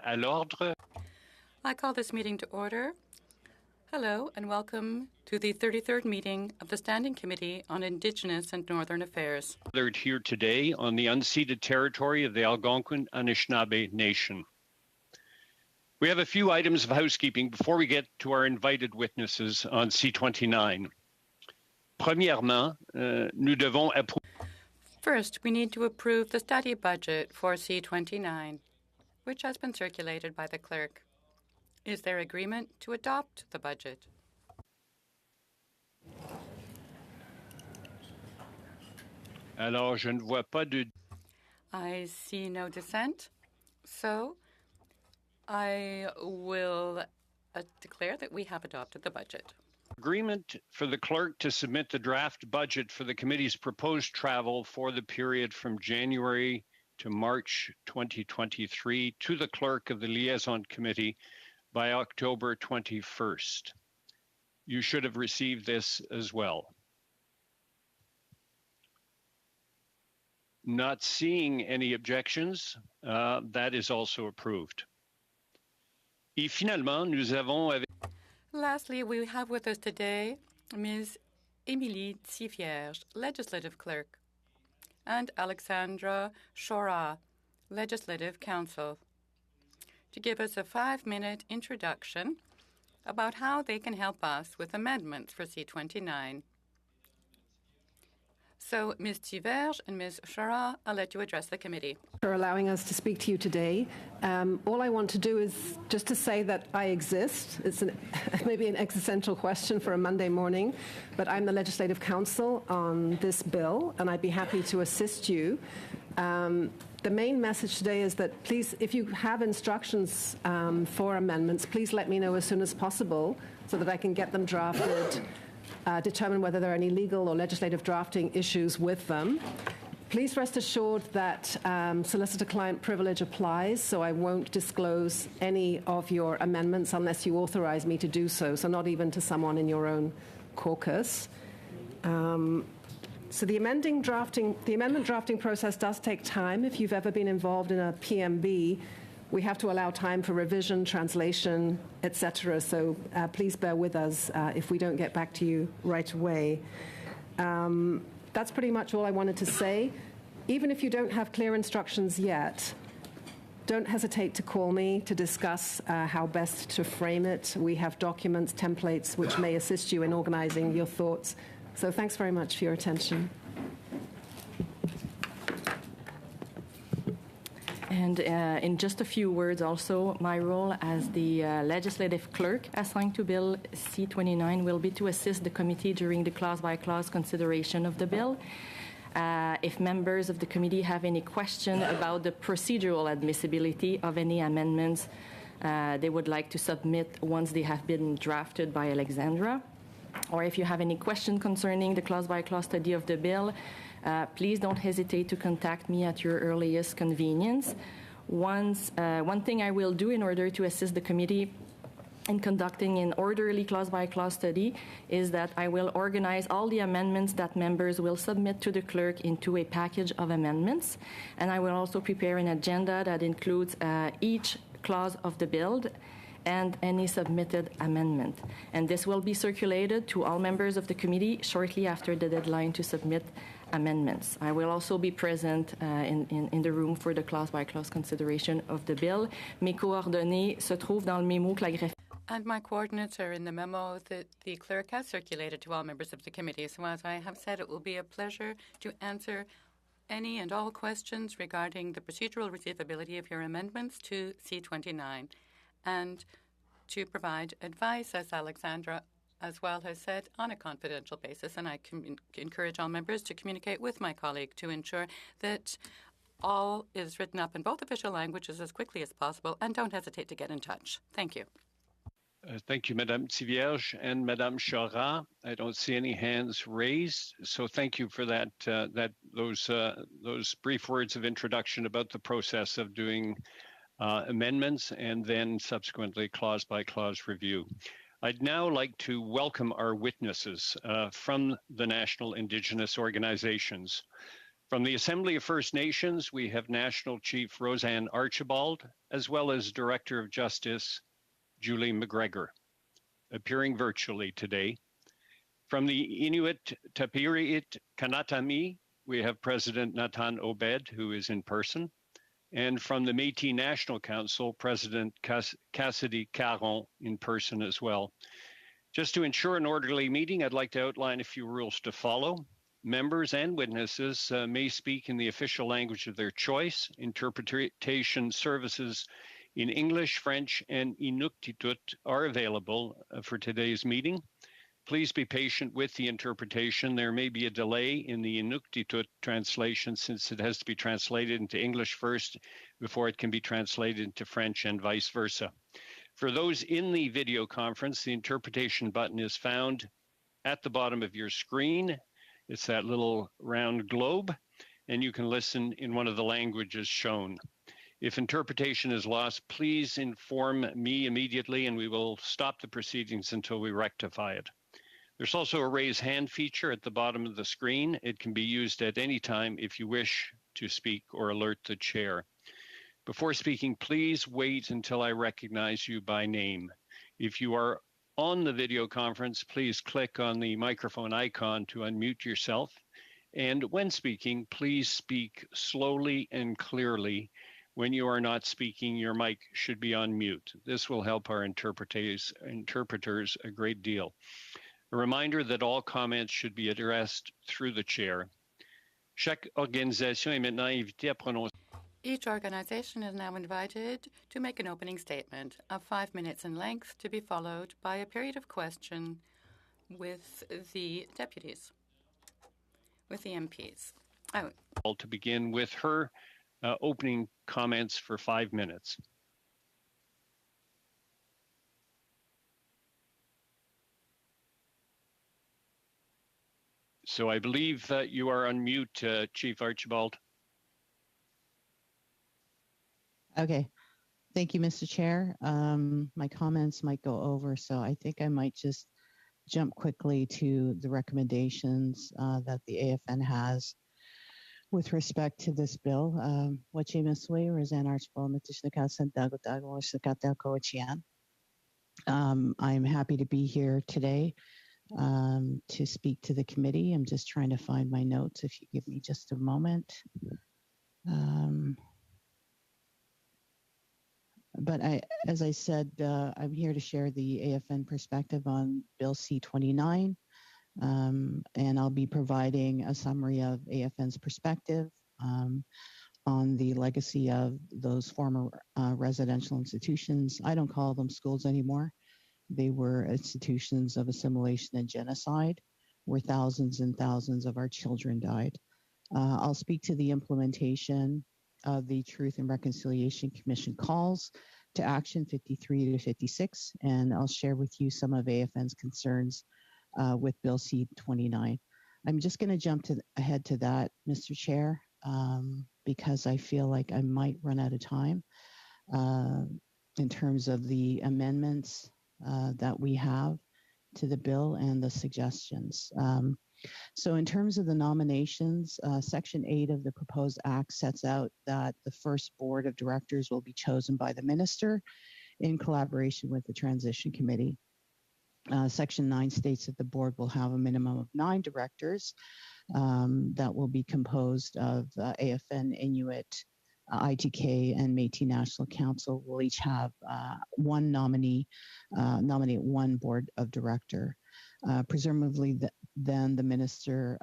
à l'ordre. I call this meeting to order. Hello and welcome to the 33rd meeting of the Standing Committee on Indigenous and Northern Affairs. Gathered here today on the unceded territory of the Algonquin Anishinaabe Nation. We have a few items of housekeeping before we get to our invited witnesses on C29. Premièrement, nous devons approuver. First, we need to approve the study budget for C29, which has been circulated by the clerk. Is there agreement to adopt the budget? Alors, je ne vois pas de... I see no dissent, so I will declare that we have adopted the budget. Agreement for the clerk to submit the draft budget for the committee's proposed travel for the period from January to March 2023 to the clerk of the Liaison Committee by October 21st. You should have received this as well. Not seeing any objections, that is also approved. Et finalement, nous avons avec... Lastly, we have with us today Ms. Émilie Tivierge, Legislative Clerk, and Alexandra Chora, Legislative Counsel, to give us a 5-minute introduction about how they can help us with amendments for C29. So, Ms. Tivierge and Ms. Chora, I'll let you address the committee. For allowing us to speak to you today. All I want to do is just to say that I exist. It's maybe an existential question for a Monday morning, but I'm the Legislative Counsel on this bill, and I'd be happy to assist you. The main message today is that please, if you have instructions for amendments, please let me know as soon as possible so that I can get them drafted, determine whether there are any legal or legislative drafting issues with them. Please rest assured that solicitor-client privilege applies, so I won't disclose any of your amendments unless you authorize me to do so, so not even to someone in your own caucus. So the amendment drafting process does take time. If you've ever been involved in a PMB, we have to allow time for revision, translation, etc. So please bear with us if we don't get back to you right away. That's pretty much all I wanted to say. Even if you don't have clear instructions yet, don't hesitate to call me to discuss how best to frame it. We have documents, templates, which may assist you in organizing your thoughts. So thanks very much for your attention. And in just a few words also, my role as the legislative clerk assigned to Bill C29 will be to assist the committee during the clause-by-clause consideration of the bill. If members of the committee have any question about the procedural admissibility of any amendments they would like to submit once they have been drafted by Alexandra, or if you have any question concerning the clause-by-clause study of the bill, please don't hesitate to contact me at your earliest convenience. One thing I will do in order to assist the committee in conducting an orderly clause-by-clause study is that I will organize all the amendments that members will submit to the clerk into a package of amendments, and I will also prepare an agenda that includes each clause of the bill and any submitted amendment. And this will be circulated to all members of the committee shortly after the deadline to submit amendments. I will also be present in the room for the clause-by-clause consideration of the bill. Mes coordonnées se trouvent dans le mémo que la greffière. And my coordinates are in the memo that the clerk has circulated to all members of the committee. So as I have said, it will be a pleasure to answer any and all questions regarding the procedural receivability of your amendments to C29. And to provide advice, as Alexandra as well has said, on a confidential basis. And I encourage all members to communicate with my colleague to ensure that all is written up in both official languages as quickly as possible, and don't hesitate to get in touch. Thank you. Thank you, Madame Tivierge and Madame Chora. I don't see any hands raised, so thank you for those brief words of introduction about the process of doing amendments and then subsequently clause-by-clause review. I'd now like to welcome our witnesses from the National Indigenous Organizations. From the Assembly of First Nations, we have National Chief Roseanne Archibald, as well as Director of Justice Julie McGregor, appearing virtually today. From the Inuit Tapiriit Kanatami, we have President Nathan Obed, who is in person. And from the Métis National Council, President Cassidy Caron in person as well. Just to ensure an orderly meeting, I'd like to outline a few rules to follow. Members and witnesses may speak in the official language of their choice. Interpretation services in English, French, and Inuktitut are available for today's meeting. Please be patient with the interpretation. There may be a delay in the Inuktitut translation since it has to be translated into English first before it can be translated into French and vice versa. For those in the video conference, the interpretation button is found at the bottom of your screen. It's that little round globe, and you can listen in one of the languages shown. If interpretation is lost, please inform me immediately, and we will stop the proceedings until we rectify it. There's also a raise hand feature at the bottom of the screen. It can be used at any time if you wish to speak or alert the chair. Before speaking, please wait until I recognize you by name. If you are on the video conference, please click on the microphone icon to unmute yourself. And when speaking, please speak slowly and clearly. When you are not speaking, your mic should be on mute. This will help our interpreters a great deal. A reminder that all comments should be addressed through the chair. Chaque organisation est maintenant invitée à prononcer. Each organization is now invited to make an opening statement of 5 minutes in length, to be followed by a period of question with the deputies, with the MPs. To begin with her opening comments for 5 minutes. So I believe that you are on mute, Chief Archibald. Okay. Thank you, Mr. Chair. My comments might go over, so I think I might just jump quickly to the recommendations that the AFN has with respect to this bill. Roseanne Archibald, I'm happy to be here today to speak to the committee. I'm just trying to find my notes, if you give me just a moment. But as I said, I'm here to share the AFN perspective on Bill C-29, and I'll be providing a summary of AFN's perspective on the legacy of those former residential institutions. I don't call them schools anymore. They were institutions of assimilation and genocide, where thousands and thousands of our children died. I'll speak to the implementation of the Truth and Reconciliation Commission calls to action 53 to 56, and I'll share with you some of AFN's concerns with Bill C-29. I'm just going to jump ahead to that, Mr. Chair, because I feel like I might run out of time in terms of the amendments that we have to the bill and the suggestions. So in terms of the nominations, Section 8 of the proposed act sets out that the first board of directors will be chosen by the minister in collaboration with the transition committee. Section 9 states that the board will have a minimum of 9 directors that will be composed of AFN, Inuit, ITK, and Métis National Council will each have one nominee, nominate one board of director. Presumably, then the minister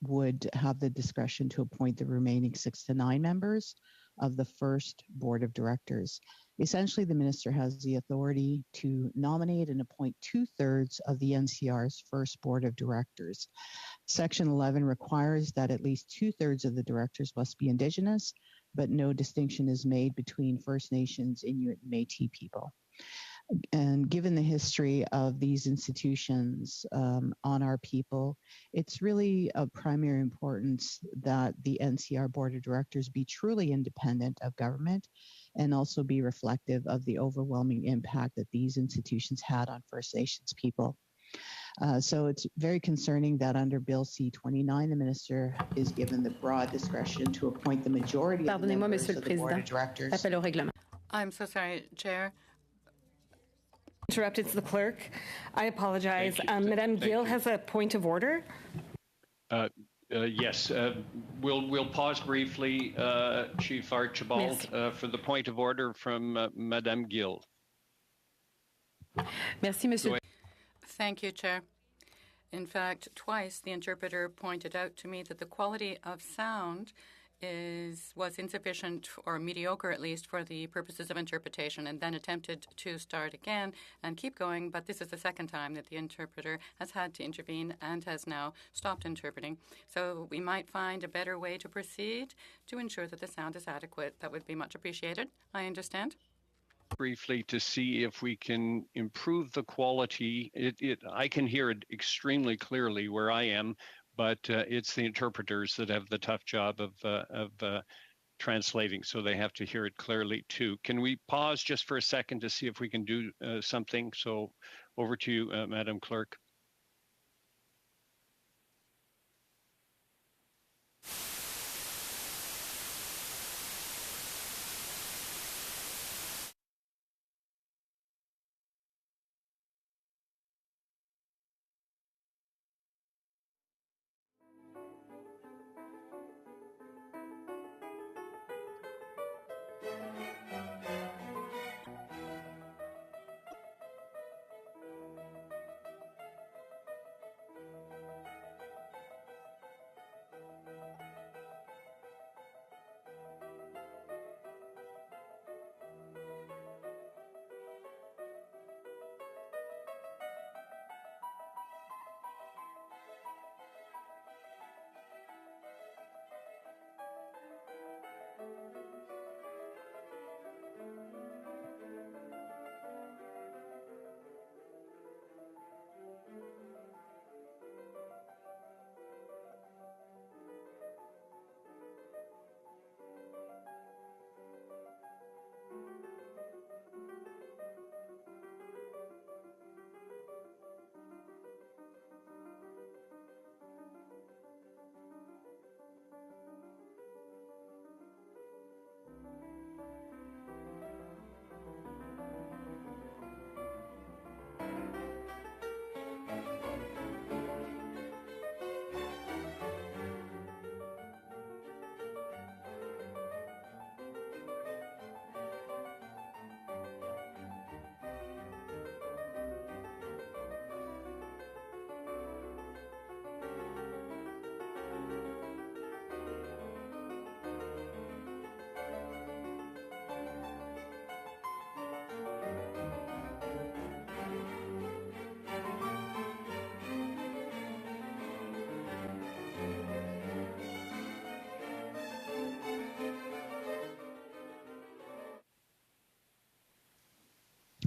would have the discretion to appoint the remaining 6 to 9 members of the first board of directors. Essentially, the minister has the authority to nominate and appoint 2/3 of the NCR's first board of directors. Section 11 requires that at least 2/3 of the directors must be Indigenous, but no distinction is made between First Nations, Inuit, and Métis people. And given the history of these institutions on our people, it's really of primary importance that the NCR Board of Directors be truly independent of government and also be reflective of the overwhelming impact that these institutions had on First Nations people. So it's very concerning that under Bill C-29, the minister is given the broad discretion to appoint the majority of the Pardonnez-moi, members Monsieur le of the board of Président. directors. Appel au règlement. I'm so sorry, Chair. Interrupted to the clerk. I apologize. Thank you. Madame Thank Gill you. has a point of order. Yes, we'll pause briefly, Chief Archibald, for the point of order from Madame Gill. Merci, Monsieur. Thank you, Chair. In fact, twice the interpreter pointed out to me that the quality of sound was insufficient or mediocre, at least, for the purposes of interpretation, and then attempted to start again and keep going. But this is the second time that the interpreter has had to intervene and has now stopped interpreting. So we might find a better way to proceed to ensure that the sound is adequate. That would be much appreciated, I understand. Briefly to see if we can improve the quality. I can hear it extremely clearly where I am, but it's the interpreters that have the tough job of translating, so they have to hear it clearly too. Can we pause just for a second to see if we can do something? So over to you, Madam Clerk.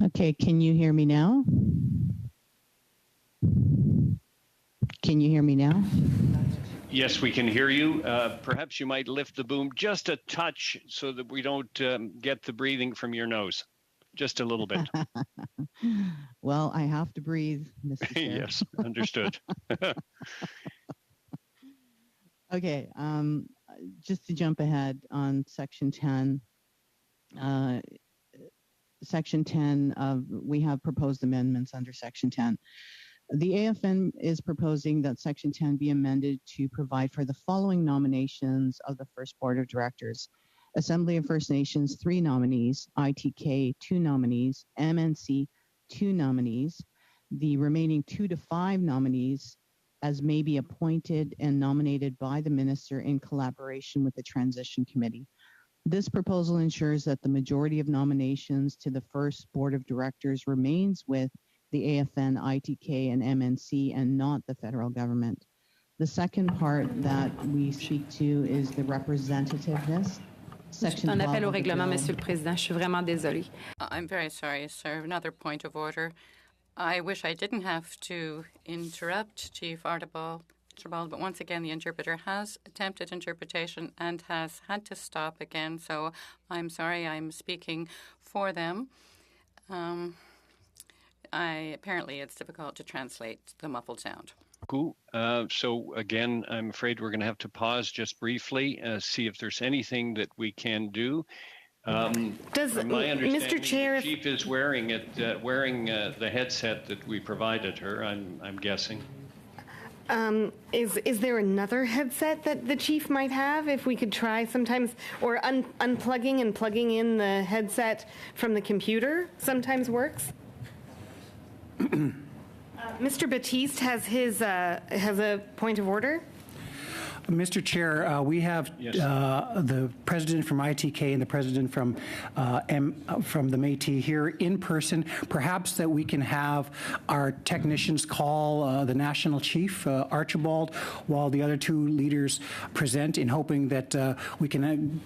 Okay, can you hear me now? Can you hear me now? Yes, we can hear you. Perhaps you might lift the boom just a touch so that we don't get the breathing from your nose. Just a little bit. Well, I have to breathe, Mr. Chair. Yes, understood. Okay, just to jump ahead on Section 10. Section 10, we have proposed amendments under Section 10. The AFN is proposing that Section 10 be amended to provide for the following nominations of the first Board of Directors. Assembly of First Nations, 3 nominees, ITK, 2 nominees, MNC, 2 nominees. The remaining 2 to 5 nominees as may be appointed and nominated by the Minister in collaboration with the Transition Committee. This proposal ensures that the majority of nominations to the first Board of Directors remains with the AFN, ITK, and MNC and not the federal government. The second part that we speak to is the representativeness. Section Un 12 appel au of the règlement, bill. Monsieur le Président. Je suis vraiment désolée. I'm very sorry, sir. Another point of order. I wish I didn't have to interrupt Chief Archibald, but once again, the interpreter has attempted interpretation and has had to stop again. So I'm sorry, I'm speaking for them. apparently it's difficult to translate the muffled sound. Cool. So again, I'm afraid we're going to have to pause just briefly, see if there's anything that we can do. From my understanding, Mr. Chair, the chief is wearing the headset that we provided her. I'm guessing. is there another headset that the chief might have? If we could try sometimes, or unplugging and plugging in the headset from the computer sometimes works. Mr. Batiste has a point of order. Mr. Chair, we have the president from ITK and the president from the Métis here in person. Perhaps that we can have our technicians call the national chief, Archibald, while the other two leaders present, in hoping that we can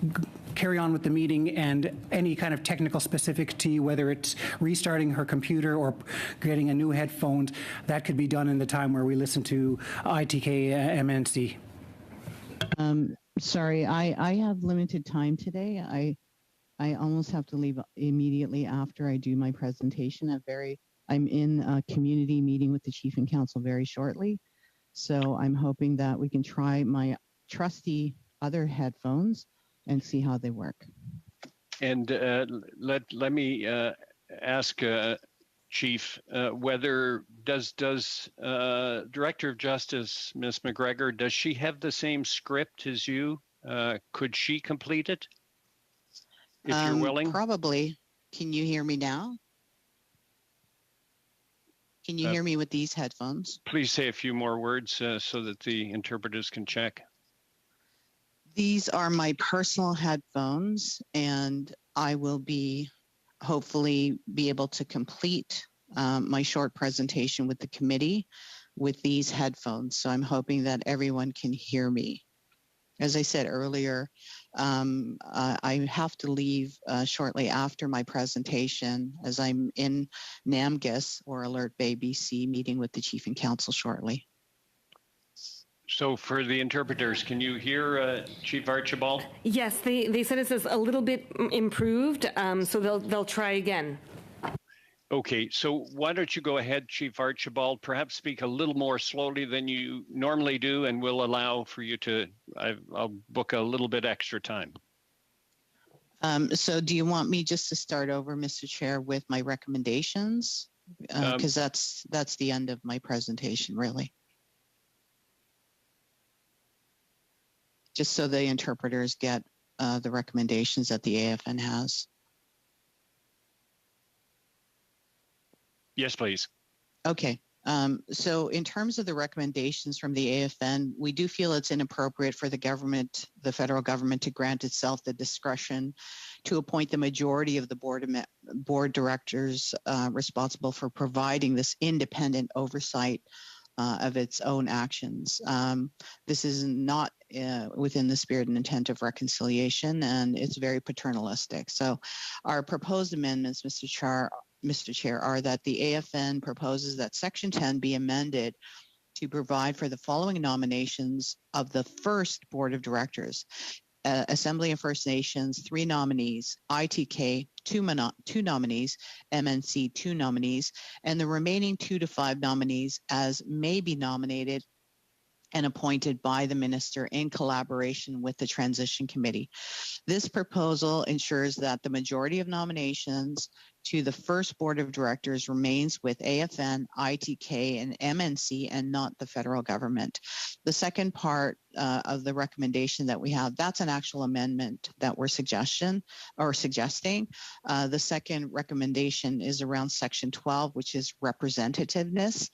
carry on with the meeting, and any kind of technical specificity, whether it's restarting her computer or getting a new headphones, that could be done in the time where we listen to ITK MNC. Sorry, I have limited time today. I almost have to leave immediately after I do my presentation. I'm in a community meeting with the chief and council very shortly. So I'm hoping that we can try my trusty other headphones and see how they work. And let me ask Chief, whether does Director of Justice, Ms. McGregor, does she have the same script as you? Could she complete it if you're willing? Probably. Can you hear me now? Can you hear me with these headphones? Please say a few more words so that the interpreters can check. These are my personal headphones, and I will hopefully be able to complete my short presentation with the committee with these headphones. So I'm hoping that everyone can hear me. As I said earlier, I have to leave shortly after my presentation, as I'm in NAMGIS, or Alert Bay, BC, meeting with the chief and council shortly. So for the interpreters, can you hear Chief Archibald? Yes, they said it's a little bit improved, so they'll try again. Okay, so why don't you go ahead, Chief Archibald, perhaps speak a little more slowly than you normally do, and we'll allow for you to, I'll book a little bit extra time. So do you want me just to start over, Mr. Chair, with my recommendations? Because that's the end of my presentation, really. Just so the interpreters get the recommendations that the AFN has. Yes, please. Okay. So in terms of the recommendations from the AFN, we do feel it's inappropriate for the federal government, to grant itself the discretion to appoint the majority of the board directors responsible for providing this independent oversight of its own actions. This is not within the spirit and intent of reconciliation, and it's very paternalistic. So our proposed amendments, Mr. Chair, are that the AFN proposes that Section 10 be amended to provide for the following nominations of the first board of directors. Assembly of First Nations, 3 nominees, ITK, 2 nominees, MNC, 2 nominees, and the remaining 2 to 5 nominees as may be nominated and appointed by the minister in collaboration with the transition committee. This proposal ensures that the majority of nominations to the first board of directors remains with AFN, ITK, and MNC, and not the federal government. The second part of the recommendation that we have, that's an actual amendment that we're suggesting. The second recommendation is around Section 12, which is representativeness,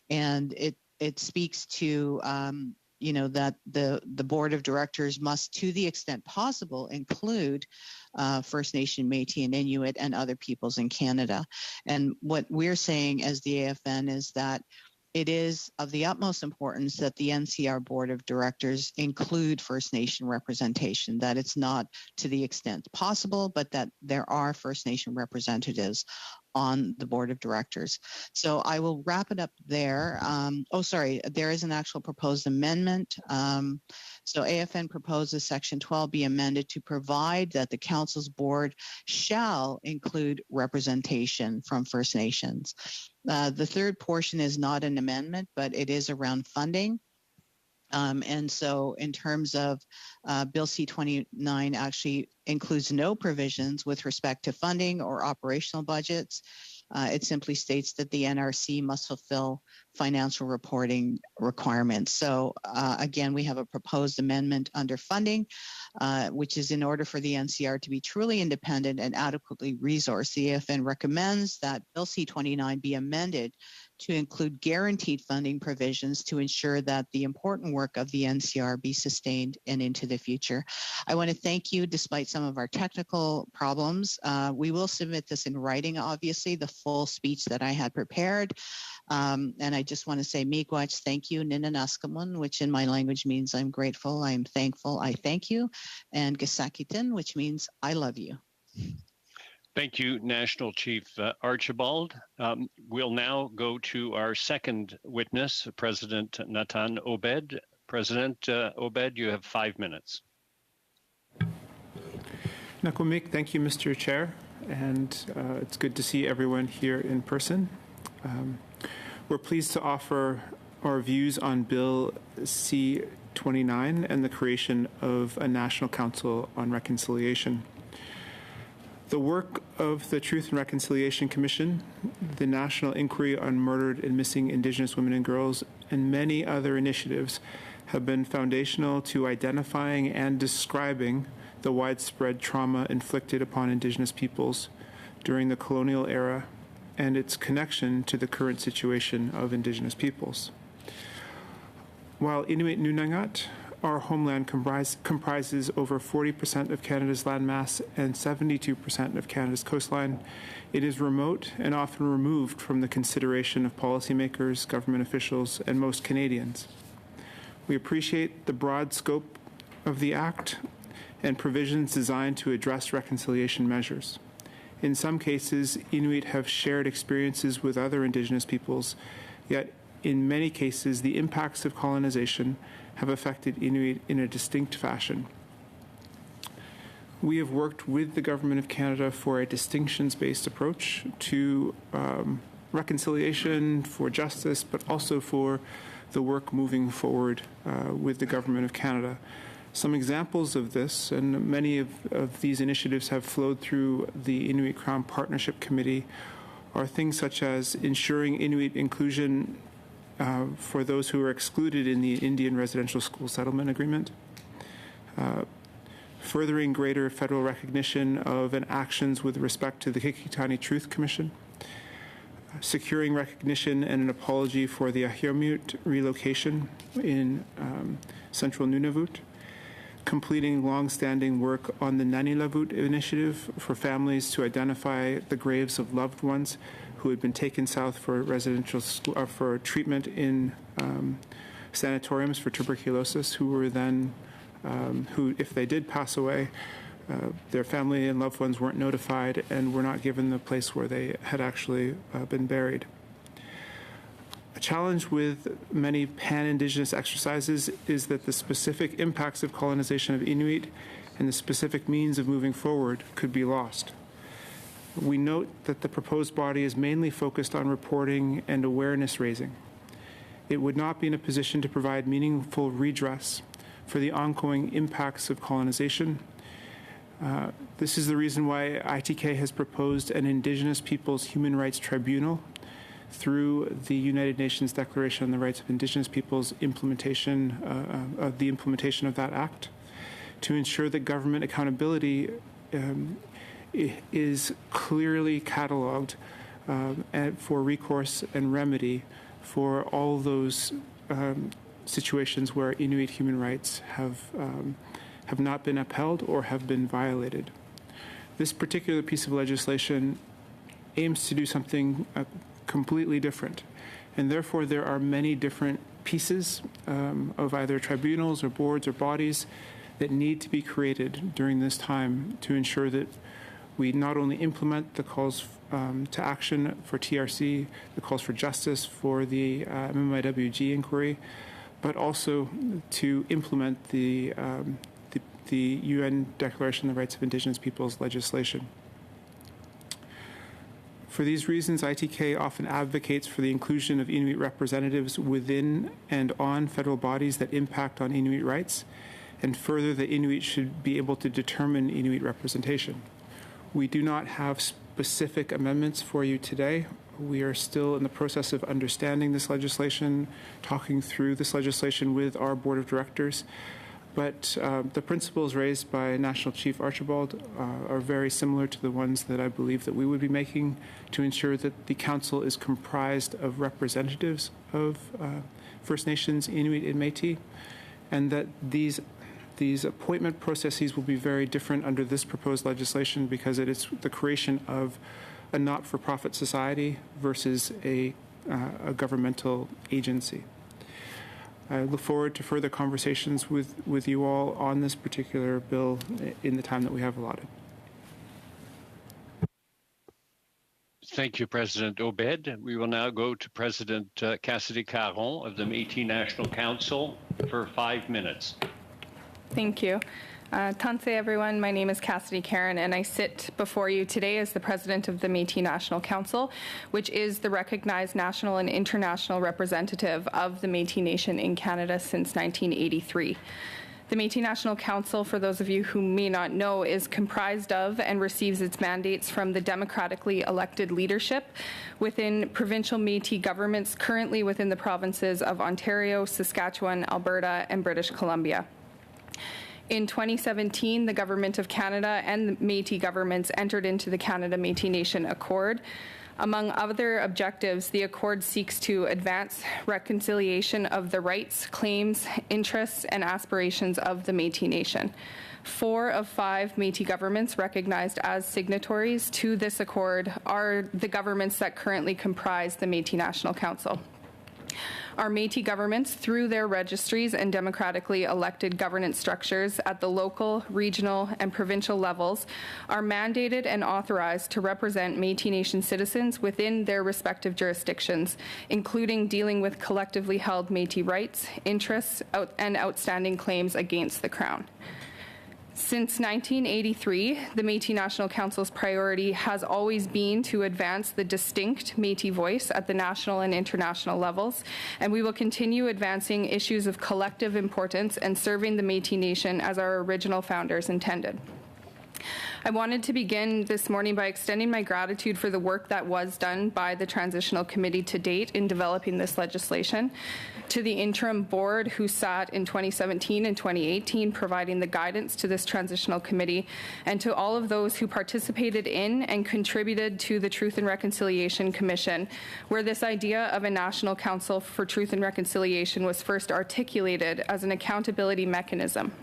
and it speaks to that the board of directors must, to the extent possible, include First Nation, Métis, and Inuit, and other peoples in Canada. And what we're saying as the AFN is that it is of the utmost importance that the NCR Board of Directors include First Nation representation, that it's not to the extent possible, but that there are First Nation representatives on the board of directors. So I will wrap it up there. There is an actual proposed amendment. So AFN proposes Section 12 be amended to provide that the council's board shall include representation from First Nations. The third portion is not an amendment, but it is around funding. And so in terms of Bill C-29 actually includes no provisions with respect to funding or operational budgets. It simply states that the NRC must fulfill financial reporting requirements. So again, we have a proposed amendment under funding, which is in order for the NCR to be truly independent and adequately resourced. The AFN recommends that Bill C-29 be amended to include guaranteed funding provisions to ensure that the important work of the NCR be sustained and into the future. I want to thank you despite some of our technical problems. We will submit this in writing, obviously, the full speech that I had prepared. And I just want to say, miigwech, thank you, Ninanaskamun, which in my language means I'm grateful, I'm thankful, I thank you, and Gasakitin, which means I love you. Thank you, National Chief Archibald. We'll now go to our second witness, President Natan Obed. President Obed, you have 5 minutes. Nakwamik, thank you, Mr. Chair, and it's good to see everyone here in person. We're pleased to offer our views on Bill C-29 and the creation of a National Council on Reconciliation. The work of the Truth and Reconciliation Commission, the National Inquiry on Murdered and Missing Indigenous Women and Girls, and many other initiatives have been foundational to identifying and describing the widespread trauma inflicted upon Indigenous peoples during the colonial era and its connection to the current situation of Indigenous peoples. While Inuit Nunangat, our homeland comprises over 40% of Canada's landmass and 72% of Canada's coastline, it is remote and often removed from the consideration of policymakers, government officials, and most Canadians. We appreciate the broad scope of the Act and provisions designed to address reconciliation measures. In some cases, Inuit have shared experiences with other Indigenous peoples, yet in many cases, the impacts of colonization have affected Inuit in a distinct fashion. We have worked with the Government of Canada for a distinctions-based approach to reconciliation, for justice, but also for the work moving forward with the Government of Canada. Some examples of this, and many of these initiatives have flowed through the Inuit Crown Partnership Committee, are things such as ensuring Inuit inclusion for those who are excluded in the Indian Residential School Settlement Agreement, furthering greater federal recognition of and actions with respect to the Kikitani Truth Commission, securing recognition and an apology for the Ahiomute relocation in central Nunavut, completing long-standing work on the Nanilavut initiative for families to identify the graves of loved ones who had been taken south for residential for treatment in sanatoriums for tuberculosis, who were then, who, if they did pass away, their family and loved ones weren't notified and were not given the place where they had actually been buried. A challenge with many pan-Indigenous exercises is that the specific impacts of colonization of Inuit and the specific means of moving forward could be lost. We note that the proposed body is mainly focused on reporting and awareness raising. It would not be in a position to provide meaningful redress for the ongoing impacts of colonization. This is the reason why ITK has proposed an Indigenous Peoples Human Rights Tribunal through the United Nations Declaration on the Rights of Indigenous Peoples implementation of the implementation of that act, to ensure that government accountability is clearly cataloged for recourse and remedy for all those situations where Inuit human rights have not been upheld or have been violated. This particular piece of legislation aims to do something completely different, and therefore there are many different pieces of either tribunals or boards or bodies that need to be created during this time to ensure that we not only implement the calls to action for TRC, the calls for justice for the MMIWG inquiry, but also to implement the UN Declaration on the Rights of Indigenous Peoples legislation. For these reasons, ITK often advocates for the inclusion of Inuit representatives within and on federal bodies that impact on Inuit rights, and further, that Inuit should be able to determine Inuit representation. We do not have specific amendments for you today. We are still in the process of understanding this legislation, talking through this legislation with our board of directors. But the principles raised by National Chief Archibald are very similar to the ones that I believe that we would be making to ensure that the council is comprised of representatives of First Nations, Inuit, and Métis, and that these appointment processes will be very different under this proposed legislation because it is the creation of a not-for-profit society versus a governmental agency. I look forward to further conversations with you all on this particular bill in the time that we have allotted. Thank you, President Obed. We will now go to President Cassidy Caron of the Métis National Council for 5 minutes. Thank you. Tanse, everyone. My name is Cassidy Caron, and I sit before you today as the president of the Métis National Council, which is the recognized national and international representative of the Métis Nation in Canada since 1983. The Métis National Council, for those of you who may not know, is comprised of and receives its mandates from the democratically elected leadership within provincial Métis governments currently within the provinces of Ontario, Saskatchewan, Alberta, and British Columbia. In 2017, the Government of Canada and the Métis governments entered into the Canada Métis Nation Accord. Among other objectives, the Accord seeks to advance reconciliation of the rights, claims, interests, and aspirations of the Métis Nation. 4 of 5 Métis governments recognized as signatories to this accord are the governments that currently comprise the Métis National Council. Our Métis governments, through their registries and democratically elected governance structures at the local, regional, and provincial levels, are mandated and authorized to represent Métis Nation citizens within their respective jurisdictions, including dealing with collectively held Métis rights, interests, and outstanding claims against the Crown. Since 1983, the Métis National Council's priority has always been to advance the distinct Métis voice at the national and international levels, and we will continue advancing issues of collective importance and serving the Métis Nation as our original founders intended. I wanted to begin this morning by extending my gratitude for the work that was done by the Transitional Committee to date in developing this legislation, to the interim board who sat in 2017 and 2018 providing the guidance to this Transitional Committee, and to all of those who participated in and contributed to the Truth and Reconciliation Commission, where this idea of a National Council for Truth and Reconciliation was first articulated as an accountability mechanism.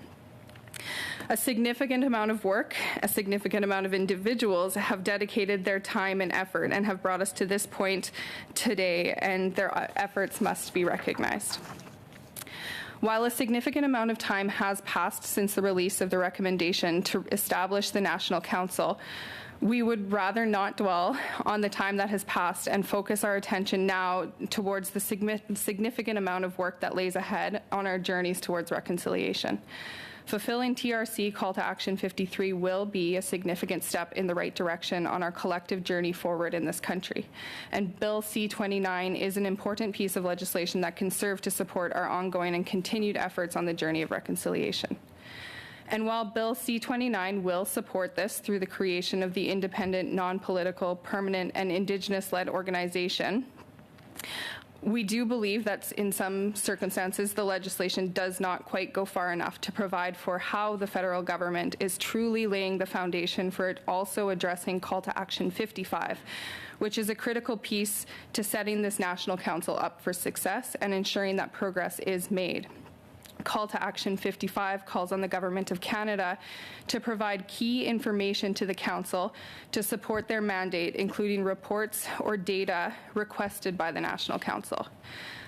A significant amount of work, a significant amount of individuals have dedicated their time and effort and have brought us to this point today, and their efforts must be recognized. While a significant amount of time has passed since the release of the recommendation to establish the National Council, we would rather not dwell on the time that has passed and focus our attention now towards the significant amount of work that lays ahead on our journeys towards reconciliation. Fulfilling TRC Call to Action 53 will be a significant step in the right direction on our collective journey forward in this country. And Bill C-29 is an important piece of legislation that can serve to support our ongoing and continued efforts on the journey of reconciliation. And while Bill C-29 will support this through the creation of the independent, non-political, permanent, and Indigenous-led organization, we do believe that in some circumstances the legislation does not quite go far enough to provide for how the federal government is truly laying the foundation for it also addressing Call to Action 55, which is a critical piece to setting this National Council up for success and ensuring that progress is made. Call to Action 55 calls on the Government of Canada to provide key information to the Council to support their mandate, including reports or data requested by the National Council.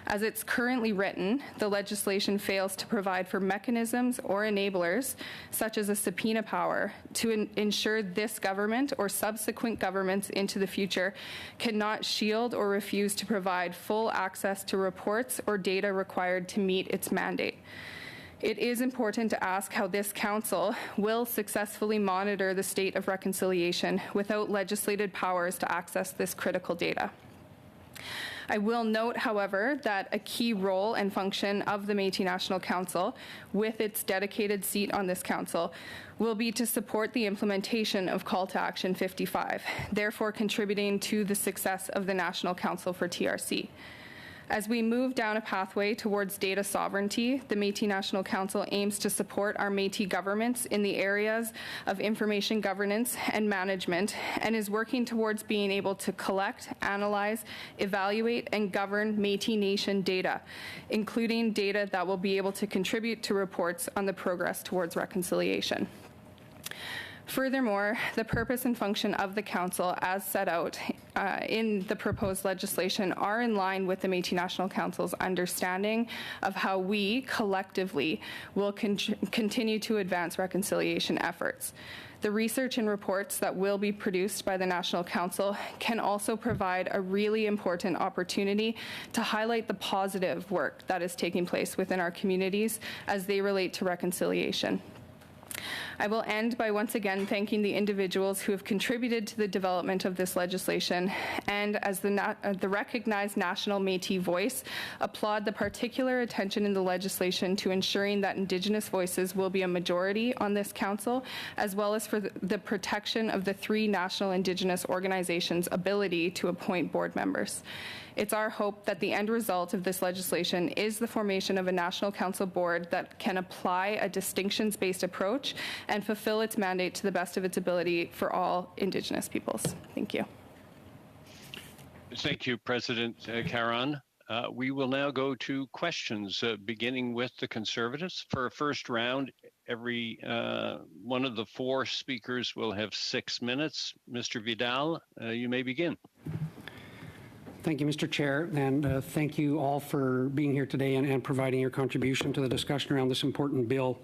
As it's currently written, the legislation fails to provide for mechanisms or enablers, such as a subpoena power, to ensure this government or subsequent governments into the future cannot shield or refuse to provide full access to reports or data required to meet its mandate. It is important to ask how this Council will successfully monitor the state of reconciliation without legislated powers to access this critical data. I will note, however, that a key role and function of the Métis National Council, with its dedicated seat on this council, will be to support the implementation of Call to Action 55, therefore contributing to the success of the National Council for TRC. As we move down a pathway towards data sovereignty, the Métis National Council aims to support our Métis governments in the areas of information governance and management, and is working towards being able to collect, analyze, evaluate, and govern Métis Nation data, including data that will be able to contribute to reports on the progress towards reconciliation. Furthermore, the purpose and function of the Council, as set out in the proposed legislation, are in line with the Métis National Council's understanding of how we, collectively, will continue to advance reconciliation efforts. The research and reports that will be produced by the National Council can also provide a really important opportunity to highlight the positive work that is taking place within our communities as they relate to reconciliation. I will end by once again thanking the individuals who have contributed to the development of this legislation, and as the recognized national Métis voice, applaud the particular attention in the legislation to ensuring that Indigenous voices will be a majority on this council, as well as for the protection of the 3 national Indigenous organizations' ability to appoint board members. It's our hope that the end result of this legislation is the formation of a National Council board that can apply a distinctions-based approach and fulfill its mandate to the best of its ability for all Indigenous peoples. Thank you. Thank you, President Caron. We will now go to questions, beginning with the Conservatives. For a first round, every one of the 4 speakers will have 6 minutes. Mr. Vidal, you may begin. Thank you, Mr. Chair, and thank you all for being here today and providing your contribution to the discussion around this important bill.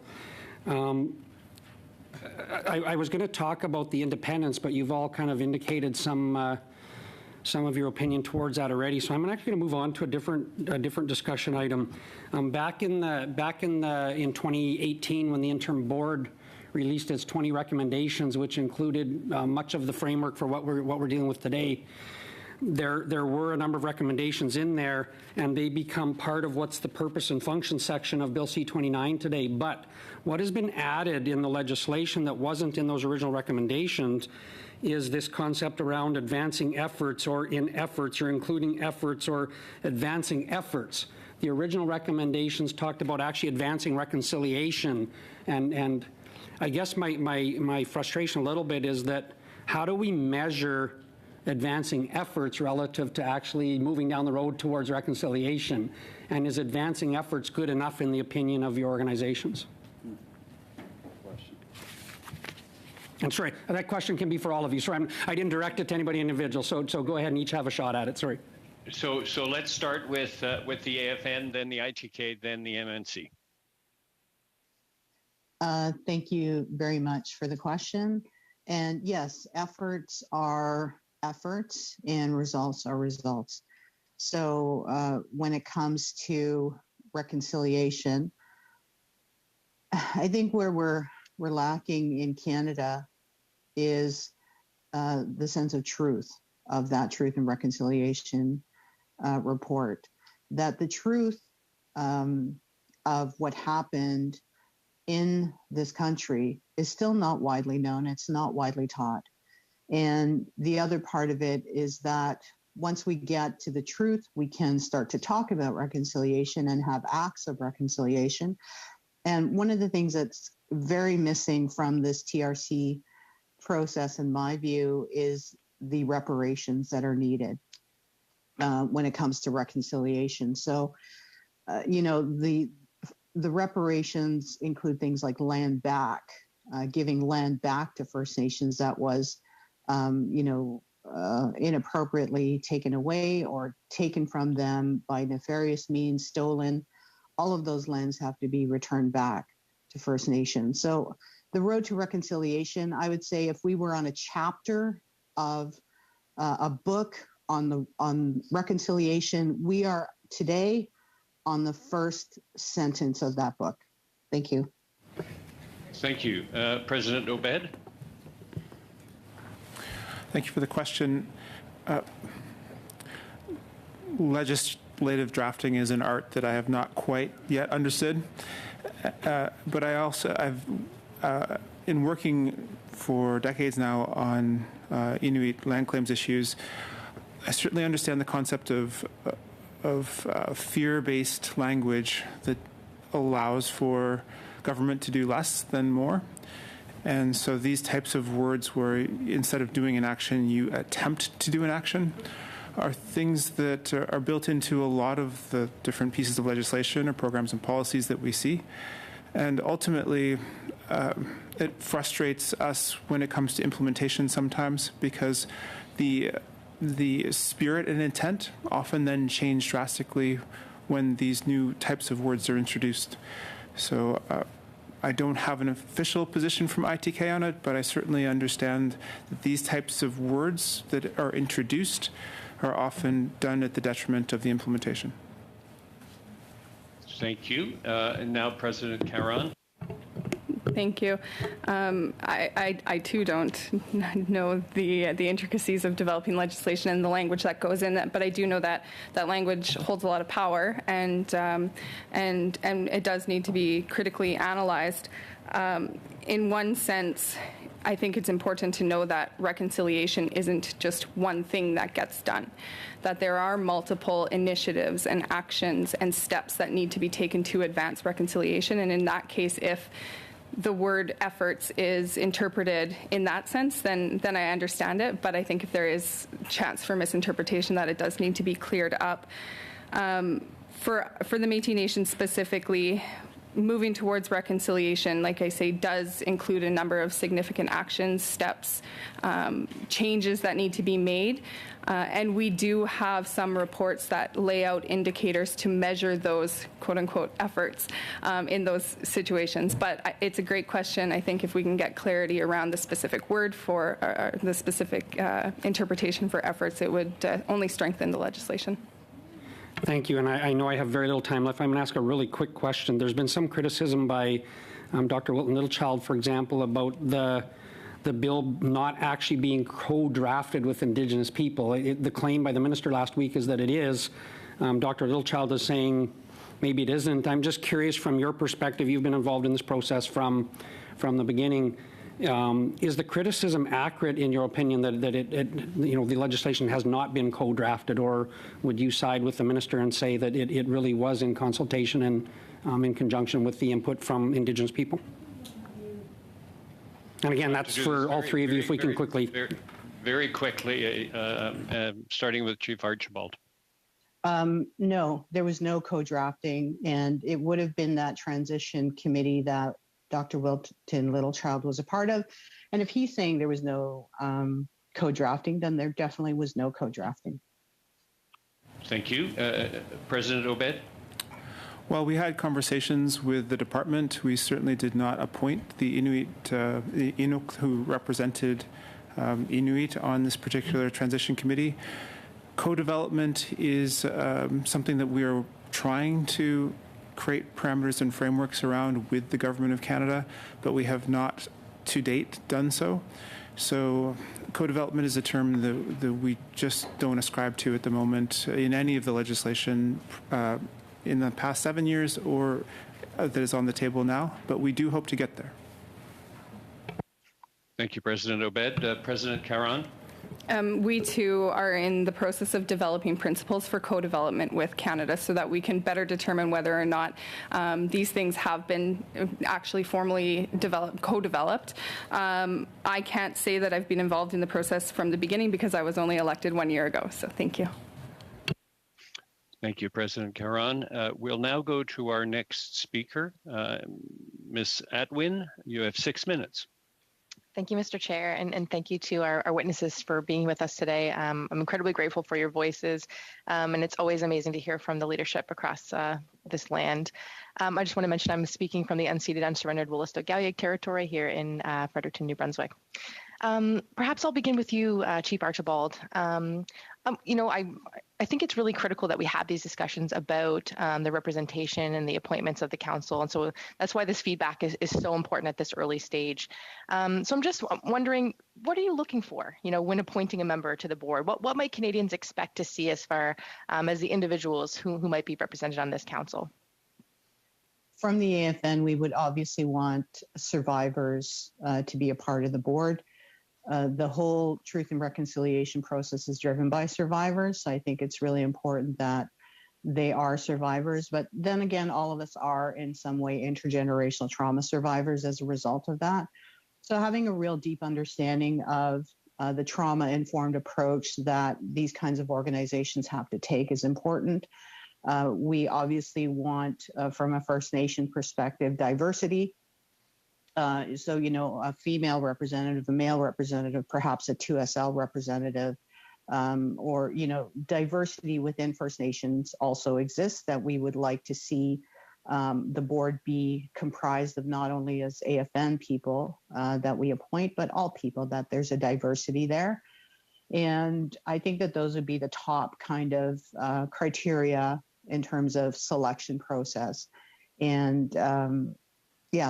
I was going to talk about the independence, but you've all kind of indicated some of your opinion towards that already. So I'm actually going to move on to a different discussion item. Back in 2018, when the interim board released its 20 recommendations, which included much of the framework for what we're dealing with today, there were a number of recommendations in there, and they become part of what's the purpose and function section of Bill C-29 today. But what has been added in the legislation that wasn't in those original recommendations is this concept around advancing efforts, or in efforts, or including efforts, or advancing efforts. The original recommendations talked about actually advancing reconciliation, and I guess my frustration a little bit is that how do we measure advancing efforts relative to actually moving down the road towards reconciliation? And is advancing efforts good enough in the opinion of your organizations? I'm sorry, that question can be for all of you. Sorry, I didn't direct it to anybody individual, so go ahead and each have a shot at it. Sorry. So let's start with the AFN, then the ITK, then the MNC. Thank you very much for the question. And yes, efforts are efforts and results are results. So when it comes to reconciliation, I think where we're lacking in Canada is the sense of truth of that Truth and Reconciliation report, that the truth of what happened in this country is still not widely known. It's not widely taught. And the other part of it is that once we get to the truth, we can start to talk about reconciliation and have acts of reconciliation. And one of the things that's very missing from this TRC process, in my view, is the reparations that are needed when it comes to reconciliation. So, the reparations include things like land back, giving land back to First Nations that was, inappropriately taken away or taken from them by nefarious means, stolen, all of those lands have to be returned back to First Nations. So the road to reconciliation, I would say if we were on a chapter of a book on reconciliation, we are today on the first sentence of that book. Thank you. Thank you. President Obed? Thank you for the question. Legislative drafting is an art that I have not quite yet understood. But I've in working for decades now on Inuit land claims issues, I certainly understand the concept of fear-based language that allows for government to do less than more. And so these types of words where instead of doing an action, you attempt to do an action are things that are built into a lot of the different pieces of legislation or programs and policies that we see. And ultimately, it frustrates us when it comes to implementation sometimes because the spirit and intent often then change drastically when these new types of words are introduced. So I don't have an official position from ITK on it, but I certainly understand that these types of words that are introduced are often done at the detriment of the implementation. Thank you. And now President Caron. Thank you. I too don't know the intricacies of developing legislation and the language that goes in that, but I do know that that language holds a lot of power, and it does need to be critically analyzed. In one sense, I think it's important to know that reconciliation isn't just one thing that gets done, that there are multiple initiatives and actions and steps that need to be taken to advance reconciliation. And in that case, if the word efforts is interpreted in that sense, then I understand it. But I think if there is chance for misinterpretation, that it does need to be cleared up. For the Métis Nation specifically, moving towards reconciliation, like I say, does include a number of significant actions, steps, changes that need to be made. And we do have some reports that lay out indicators to measure those quote-unquote efforts in those situations. But it's a great question. I think if we can get clarity around the specific word for the specific interpretation for efforts, it would only strengthen the legislation. Thank you, and I know I have very little time left. I'm going to ask a really quick question. There's been some criticism by Dr. Wilton Littlechild, for example, about the bill not actually being co-drafted with Indigenous people. The claim by the minister last week is that it is. Dr. Littlechild is saying maybe it isn't. I'm just curious from your perspective. You've been involved in this process from the beginning. Is the criticism accurate in your opinion that the legislation has not been co-drafted, or would you side with the minister and say that it really was in consultation and in conjunction with the input from Indigenous people? And again, that's for all three of you, if we can quickly. Very quickly, starting with Chief Archibald. No, there was no co-drafting, and it would have been that transition committee that Dr. Wilton Littlechild was a part of. And if he's saying there was no co-drafting, then there definitely was no co-drafting. Thank you. President Obed? Well, we had conversations with the department. We certainly did not appoint the Inuit, the Inuk who represented Inuit on this particular transition committee. Co-development is something that we are trying to create parameters and frameworks around with the Government of Canada, but we have not to date done so. So co-development is a term that we just don't ascribe to at the moment in any of the legislation in the past 7 years or that is on the table now, but we do hope to get there. Thank you, President Obed. President Caron? We too are in the process of developing principles for co-development with Canada so that we can better determine whether or not these things have been actually formally co-developed. I can't say that I've been involved in the process from the beginning because I was only elected 1 year ago, so thank you. Thank you, President Caron. We'll now go to our next speaker. Ms. Atwin, you have 6 minutes. Thank you, Mr. Chair, and thank you to our witnesses for being with us today. I'm incredibly grateful for your voices, and it's always amazing to hear from the leadership across this land. I just want to mention I'm speaking from the unceded, unsurrendered Wolastoq-Gouyek territory here in Fredericton, New Brunswick. Perhaps I'll begin with you, Chief Archibald. I think it's really critical that we have these discussions about the representation and the appointments of the council. And so that's why this feedback is so important at this early stage. So I'm just wondering, what are you looking for, when appointing a member to the board? What might Canadians expect to see as far as the individuals who might be represented on this council? From the AFN, we would obviously want survivors to be a part of the board. The whole truth and reconciliation process is driven by survivors. I think it's really important that they are survivors. But then again, all of us are in some way intergenerational trauma survivors as a result of that. So having a real deep understanding of the trauma-informed approach that these kinds of organizations have to take is important. We obviously want, from a First Nation perspective, diversity. So, a female representative, a male representative, perhaps a 2SL representative, or, diversity within First Nations also exists that we would like to see the board be comprised of not only as AFN people that we appoint, but all people, that there's a diversity there. And I think that those would be the top kind of criteria in terms of selection process. And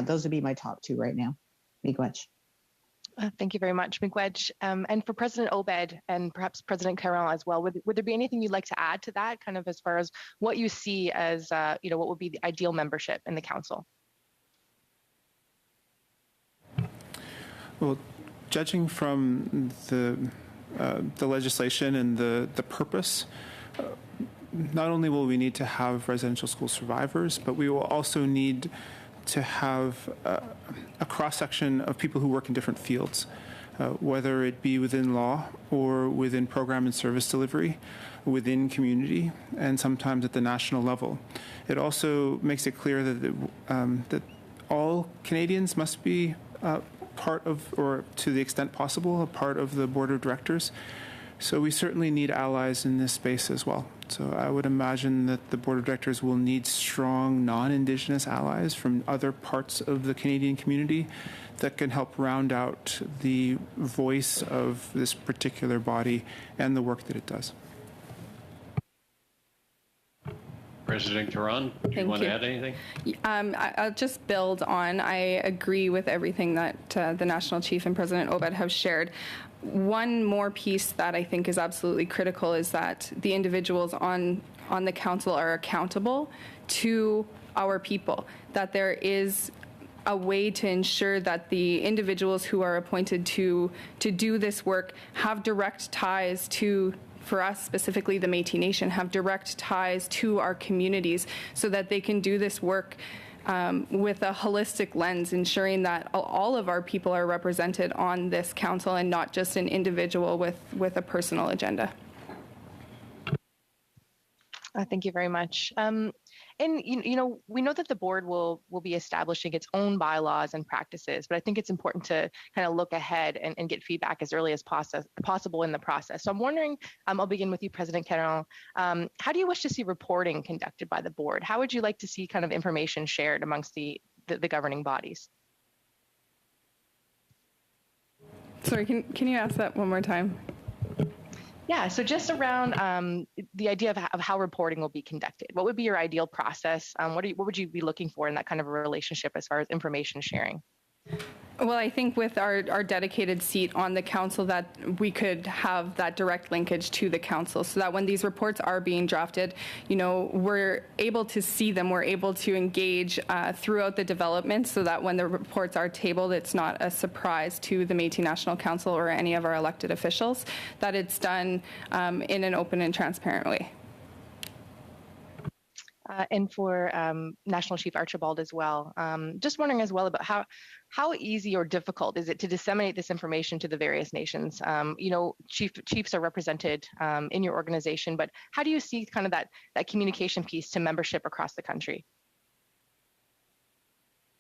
those would be my top two right now. Miigwech. Thank you very much, Miigwech. And for President Obed and perhaps President Caron as well, would there be anything you'd like to add to that, kind of as far as what you see as, what would be the ideal membership in the council? Well, judging from the legislation and the purpose, not only will we need to have residential school survivors, but we will also need to have a cross-section of people who work in different fields, whether it be within law or within program and service delivery, within community, and sometimes at the national level. It also makes it clear that all Canadians must be part of, or to the extent possible, a part of the board of directors. So we certainly need allies in this space as well. So I would imagine that the board of directors will need strong non-Indigenous allies from other parts of the Canadian community that can help round out the voice of this particular body and the work that it does. President Caron, do you want to add anything? I'll just build on. I agree with everything that the National Chief and President Obed have shared. One more piece that I think is absolutely critical is that the individuals on the council are accountable to our people, that there is a way to ensure that the individuals who are appointed to do this work have direct ties to, for us specifically the Métis Nation, have direct ties to our communities so that they can do this work with a holistic lens, ensuring that all of our people are represented on this council and not just an individual with a personal agenda. Thank you very much. And, we know that the board will be establishing its own bylaws and practices, but I think it's important to kind of look ahead and get feedback as early as possible in the process. So I'm wondering, I'll begin with you, President Caron. How do you wish to see reporting conducted by the board? How would you like to see kind of information shared amongst the governing bodies? Sorry, can you ask that one more time? Yeah, so just around the idea of how reporting will be conducted. What would be your ideal process? What would you be looking for in that kind of a relationship as far as information sharing? Well, I think with our dedicated seat on the council that we could have that direct linkage to the council so that when these reports are being drafted, we're able to see them, we're able to engage throughout the development so that when the reports are tabled, it's not a surprise to the Métis National Council or any of our elected officials, that it's done in an open and transparent way. And for National Chief Archibald as well, just wondering as well about how easy or difficult is it to disseminate this information to the various nations? Chiefs are represented in your organization, but how do you see kind of that communication piece to membership across the country?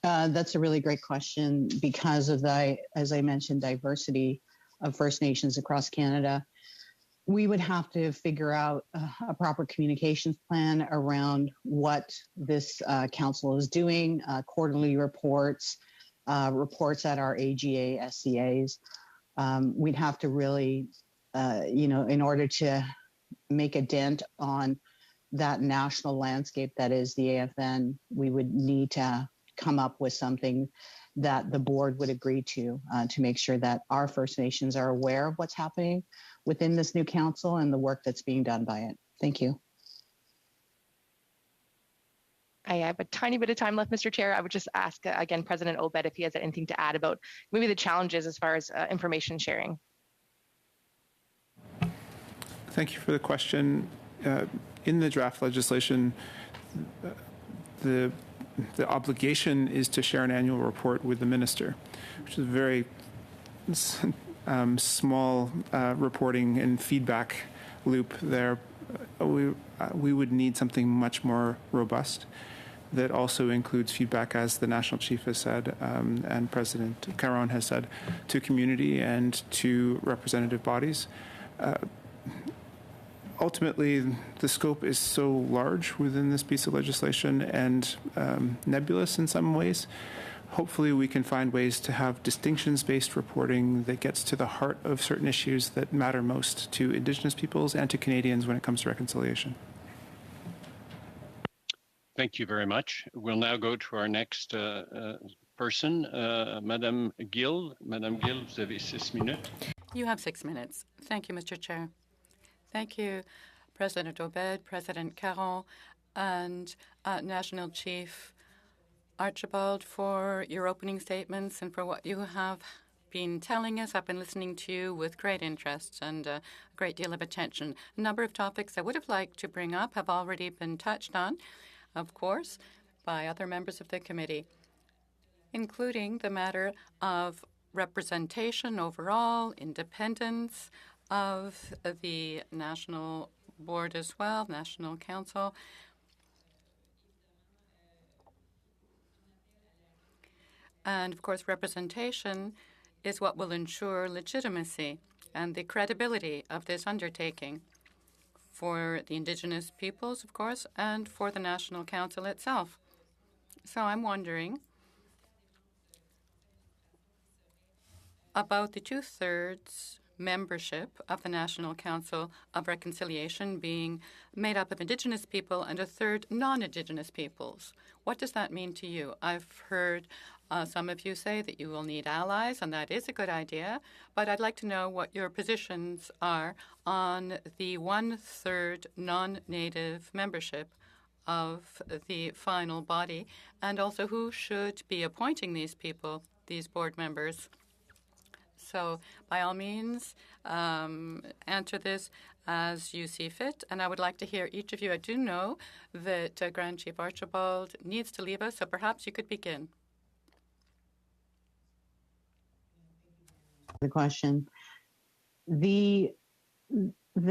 That's a really great question because of the, as I mentioned, diversity of First Nations across Canada. We would have to figure out a proper communications plan around what this council is doing, quarterly reports, reports at our AGA, SCAs. We'd have to really, in order to make a dent on that national landscape that is the AFN, we would need to come up with something that the board would agree to make sure that our First Nations are aware of what's happening within this new council and the work that's being done by it. Thank you. I have a tiny bit of time left, Mr. Chair. I would just ask again, President Obed, if he has anything to add about maybe the challenges as far as information sharing. Thank you for the question. In the draft legislation, the obligation is to share an annual report with the minister, which is a very small reporting and feedback loop there. We would need something much more robust that also includes feedback, as the National Chief has said, and President Caron has said, to community and to representative bodies. Ultimately, the scope is so large within this piece of legislation and nebulous in some ways. Hopefully, we can find ways to have distinctions-based reporting that gets to the heart of certain issues that matter most to Indigenous peoples and to Canadians when it comes to reconciliation. Thank you very much. We'll now go to our next person, Madame Gill. Madame Gill, vous avez 6 minutes. You have 6 minutes. Thank you, Mr. Chair. Thank you, President Obed, President Caron, and National Chief Archibald, for your opening statements and for what you have been telling us. I've been listening to you with great interest and a great deal of attention. A number of topics I would have liked to bring up have already been touched on, of course, by other members of the committee, including the matter of representation overall, independence of the National Board as well, National Council. And, of course, representation is what will ensure legitimacy and the credibility of this undertaking for the Indigenous peoples, of course, and for the National Council itself. So I'm wondering about the 2/3 membership of the National Council of Reconciliation being made up of Indigenous people and 1/3 non-Indigenous peoples. What does that mean to you? I've heard some of you say that you will need allies, and that is a good idea, but I'd like to know what your positions are on the 1/3 non-Native membership of the final body, and also who should be appointing these people, these board members. So by all means, answer this as you see fit. And I would like to hear each of you. I do know that Grand Chief Archibald needs to leave us, so perhaps you could begin. The question. The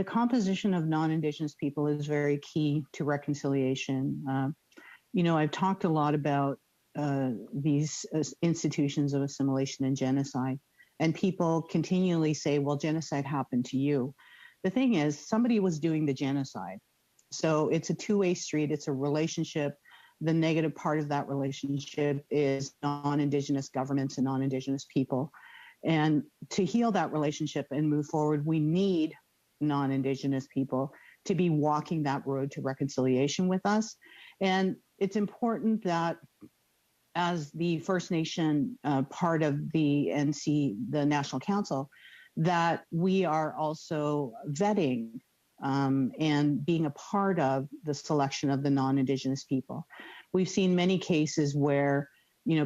composition of non-Indigenous people is very key to reconciliation. I've talked a lot about these institutions of assimilation and genocide. And people continually say, well, genocide happened to you. The thing is, somebody was doing the genocide. So it's a two-way street. It's a relationship. The negative part of that relationship is non-Indigenous governments and non-Indigenous people. And to heal that relationship and move forward, we need non-Indigenous people to be walking that road to reconciliation with us. And it's important that as the First Nation part of the NC, the National Council, that we are also vetting and being a part of the selection of the non-Indigenous people. We've seen many cases where,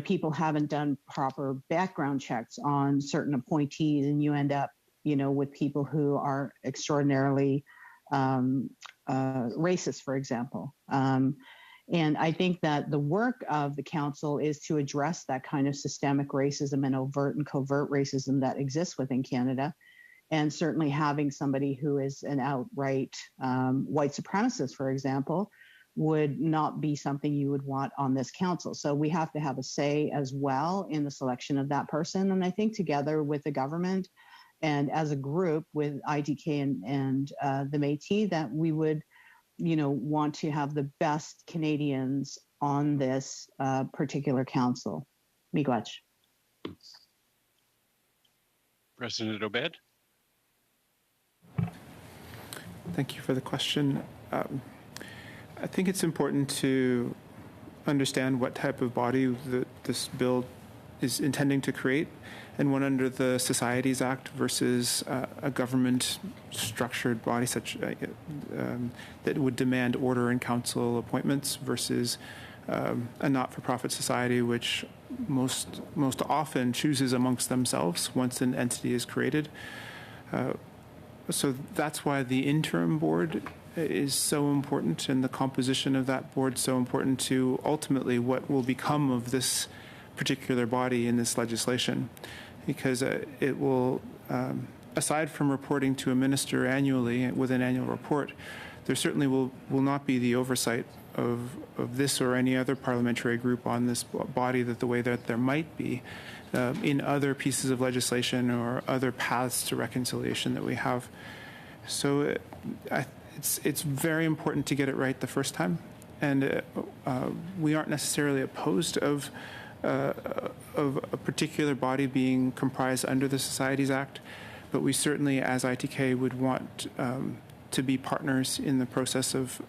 people haven't done proper background checks on certain appointees, and you end up, with people who are extraordinarily racist, for example. And I think that the work of the council is to address that kind of systemic racism and overt and covert racism that exists within Canada. And certainly having somebody who is an outright white supremacist, for example, would not be something you would want on this council. So we have to have a say as well in the selection of that person. And I think together with the government and as a group with ITK and the Métis, that we would, want to have the best Canadians on this particular council. Miigwech. President Obed. Thank you for the question. I think it's important to understand what type of body this bill is intending to create, and one under the Societies Act versus a government-structured body such that would demand order in council appointments versus a not-for-profit society which most often chooses amongst themselves once an entity is created. So that's why the interim board is so important, and the composition of that board so important to ultimately what will become of this particular body in this legislation, because it will, aside from reporting to a minister annually with an annual report, there certainly will not be the oversight of this or any other parliamentary group on this body the way that there might be in other pieces of legislation or other paths to reconciliation that we have. So it's very important to get it right the first time, and we aren't necessarily opposed of a particular body being comprised under the Societies Act, but we certainly, as ITK, would want to be partners in the process of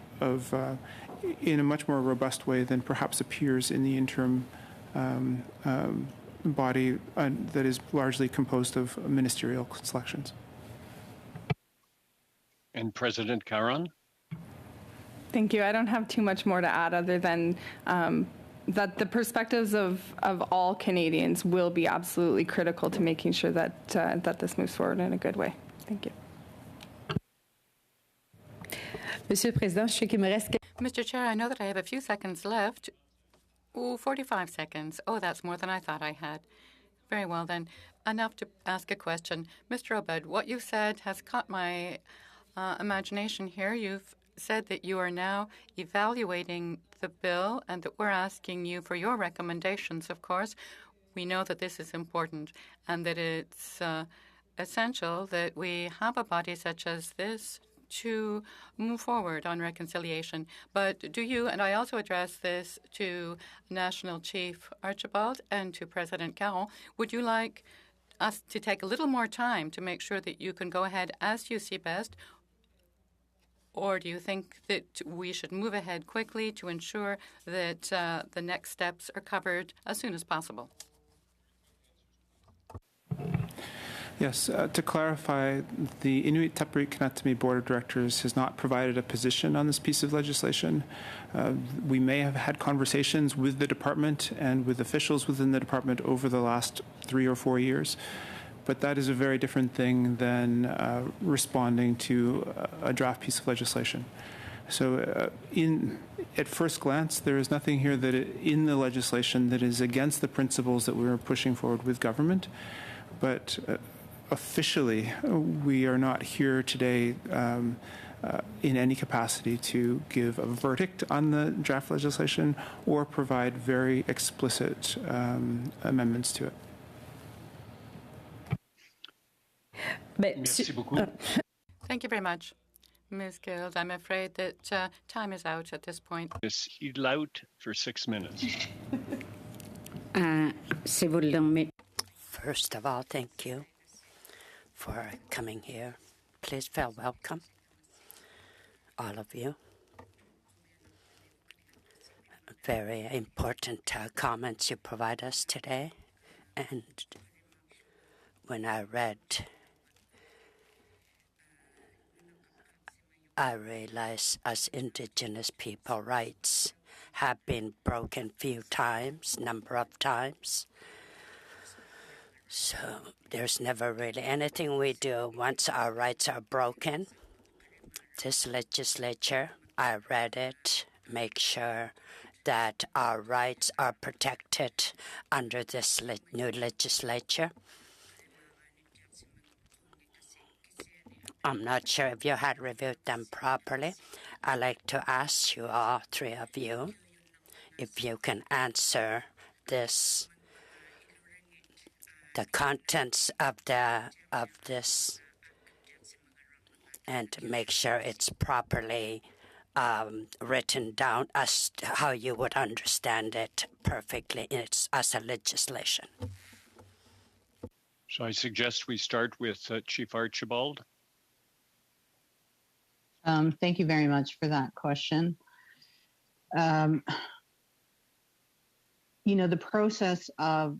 in a much more robust way than perhaps appears in the interim body that is largely composed of ministerial selections. And President Caron. Thank you. I don't have too much more to add other than that the perspectives of all Canadians will be absolutely critical to making sure that that this moves forward in a good way. Thank you. Mr. Chair, I know that I have a few seconds left. Oh, 45 seconds. Oh, that's more than I thought I had. Very well, then. Enough to ask a question. Mr. Obed, what you said has caught my imagination here. You've said that you are now evaluating the bill and that we're asking you for your recommendations, of course. We know that this is important and that it's essential that we have a body such as this to move forward on reconciliation. But do you, and I also address this to National Chief Archibald and to President Caron, would you like us to take a little more time to make sure that you can go ahead as you see best? Or do you think that we should move ahead quickly to ensure that the next steps are covered as soon as possible? Yes, to clarify, the Inuit Tapiriit Kanatami Board of Directors has not provided a position on this piece of legislation. We may have had conversations with the department and with officials within the department over the last 3 or 4 years, but that is a very different thing than responding to a draft piece of legislation. So at first glance, there is nothing here in the legislation that is against the principles that we are pushing forward with government, but officially, we are not here today in any capacity to give a verdict on the draft legislation or provide very explicit amendments to it. Merci beaucoup. Thank you very much. Ms. Guild, I'm afraid that time is out at this point. Ms. Idlout for 6 minutes. First of all, thank you for coming here. Please feel welcome, all of you. Very important comments you provide us today. And when I read, I realize as Indigenous people, rights have been broken number of times. So there's never really anything we do once our rights are broken. This legislature, I read it, make sure that our rights are protected under this new legislature. I'm not sure if you had reviewed them properly. I'd like to ask you all, three of you, if you can answer this, the contents of this, and make sure it's properly written down as how you would understand it perfectly as a legislation. So I suggest we start with Chief Archibald. Thank you very much for that question. The process of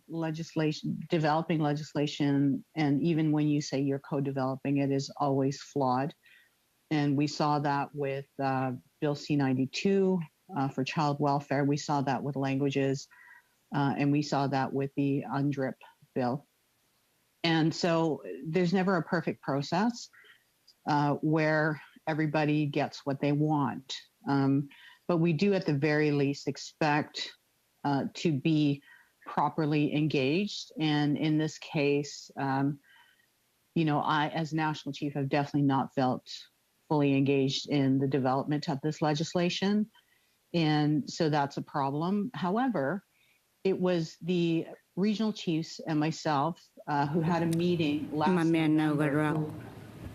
developing legislation, and even when you say you're co-developing it, is always flawed. And we saw that with Bill C-92 for child welfare. We saw that with languages, and we saw that with the UNDRIP bill. And so there's never a perfect process where everybody gets what they want. But we do at the very least expect to be properly engaged. And in this case, I, as national chief, have definitely not felt fully engaged in the development of this legislation. And so that's a problem. However, it was the regional chiefs and myself who had a meeting last November who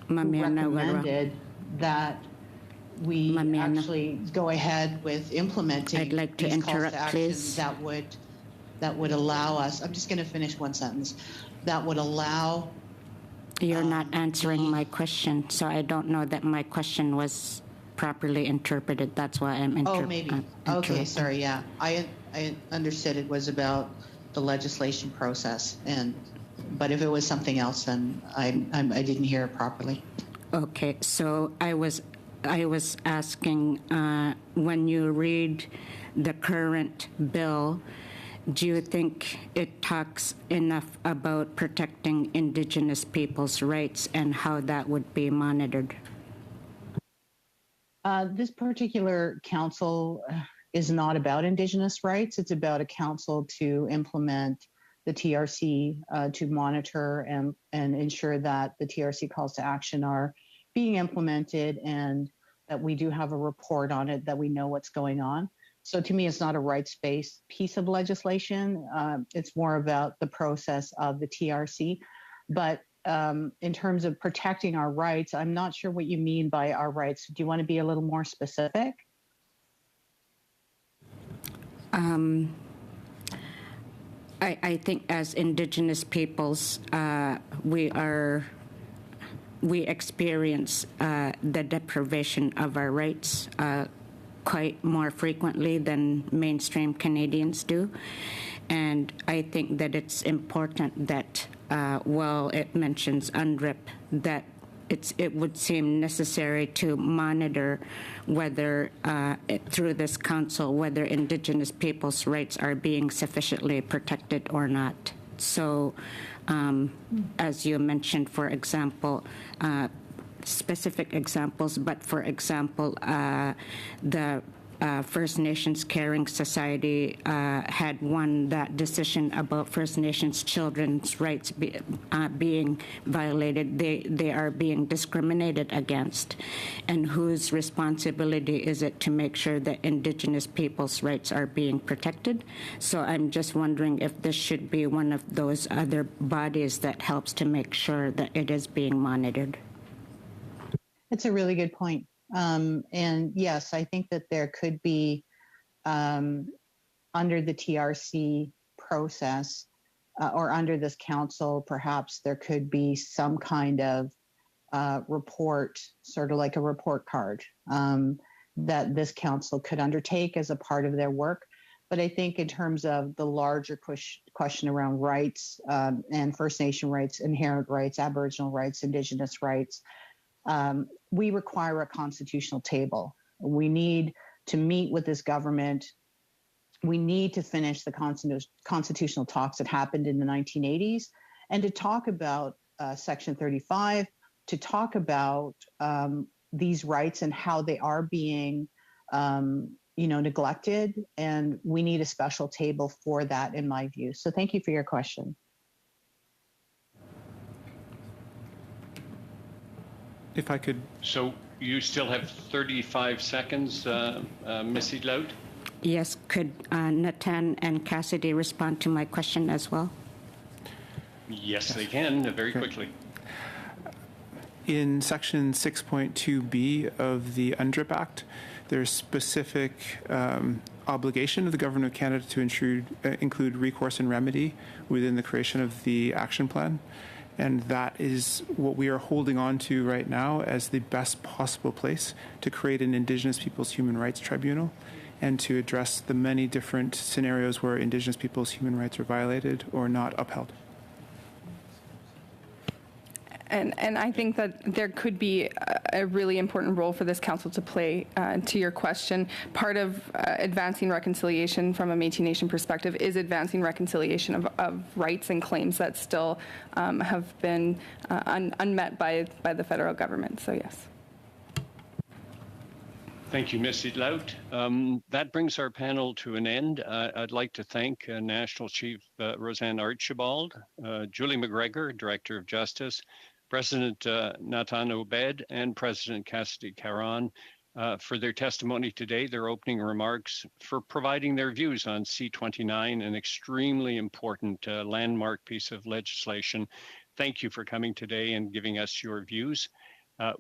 recommended that we actually go ahead with implementing I'd like to these interrupt, calls to please. actions that would allow us. I'm just going to finish one sentence. That would allow. You're not answering my question, so I don't know that my question was properly interpreted. That's why I'm Oh, maybe. Okay, sorry. Yeah, I understood it was about the legislation process, but if it was something else, then I didn't hear it properly. Okay, so I was asking, when you read the current bill, do you think it talks enough about protecting Indigenous people's rights and how that would be monitored? This particular council is not about Indigenous rights. It's about a council to implement the TRC, to monitor and ensure that the TRC calls to action are being implemented and that we do have a report on it, that we know what's going on. So to me, it's not a rights-based piece of legislation. It's more about the process of the TRC. But in terms of protecting our rights, I'm not sure what you mean by our rights. Do you want to be a little more specific? I think as Indigenous peoples, we experience the deprivation of our rights quite more frequently than mainstream Canadians do. And I think that it's important that while it mentions UNDRIP, that it would seem necessary to monitor whether, through this council, whether Indigenous people's rights are being sufficiently protected or not. So, as you mentioned, for example, specific examples, but for example, the First Nations Caring Society had won that decision about First Nations children's rights being violated. They are being discriminated against. And whose responsibility is it to make sure that Indigenous people's rights are being protected? So I'm just wondering if this should be one of those other bodies that helps to make sure that it is being monitored. It's a really good point. And yes, I think that there could be, under the TRC process or under this council, perhaps there could be some kind of report, sort of like a report card, that this council could undertake as a part of their work. But I think in terms of the larger question around rights and First Nation rights, inherent rights, Aboriginal rights, Indigenous rights, we require a constitutional table. We need to meet with this government. We need to finish the constitutional talks that happened in the 1980s and to talk about Section 35, to talk about these rights and how they are being neglected. And we need a special table for that, in my view. So thank you for your question. If I could. So You still have 35 seconds, Ms. Edlout. Yes, could Natan and Cassidy respond to my question as well? Yes, they can, very quickly. In Section 6.2b of the UNDRIP Act, there's specific obligation of the Government of Canada to include recourse and remedy within the creation of the action plan. And that is what we are holding on to right now as the best possible place to create an Indigenous Peoples Human Rights Tribunal and to address the many different scenarios where Indigenous peoples' human rights are violated or not upheld. And I think that there could be a really important role for this council to play. To your question, part of advancing reconciliation from a Métis Nation perspective is advancing reconciliation of rights and claims that still have been unmet by the federal government. So yes. Thank you, Ms. Edlout. That brings our panel to an end. I'd like to thank National Chief Roseanne Archibald, Julie McGregor, Director of Justice, President Natan Obed, and President Cassidy Caron for their testimony today, their opening remarks, for providing their views on C-29, an extremely important landmark piece of legislation. Thank you for coming today and giving us your views.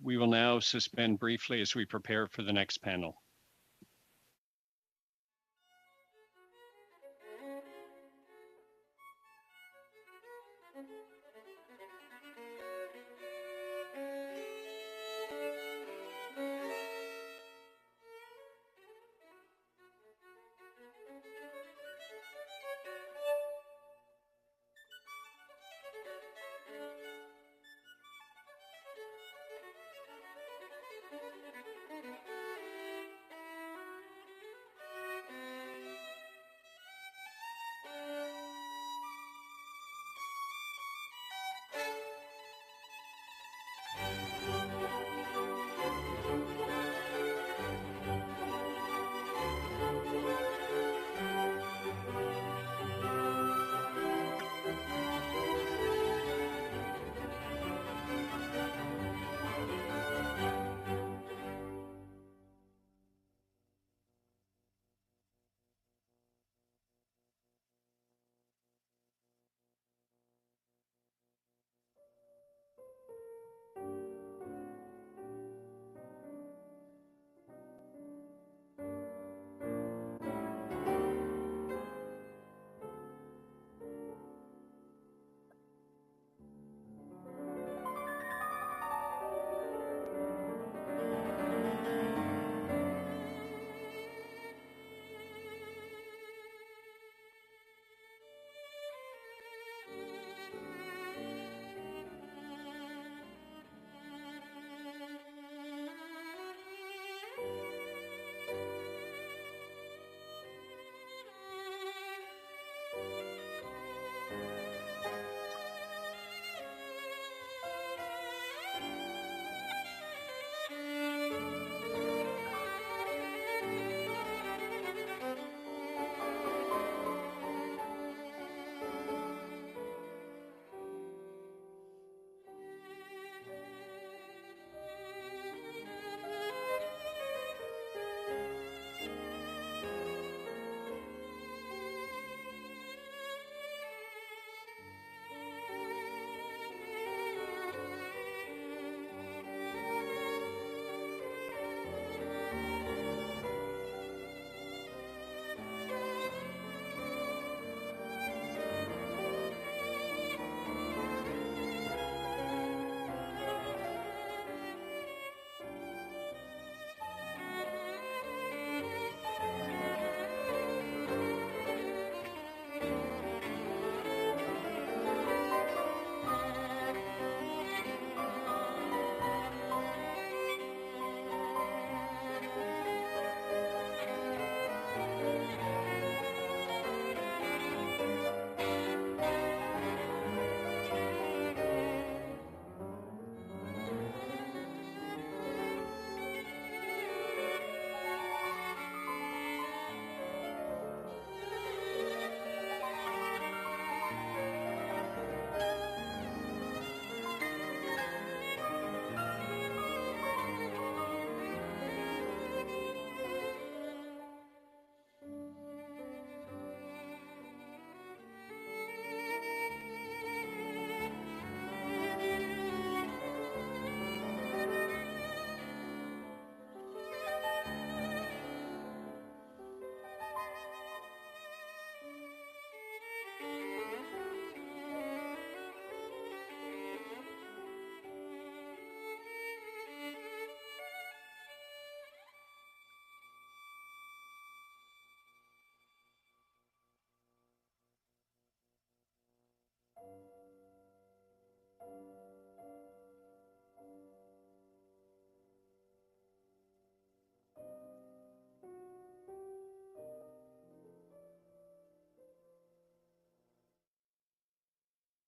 We will now suspend briefly as we prepare for the next panel.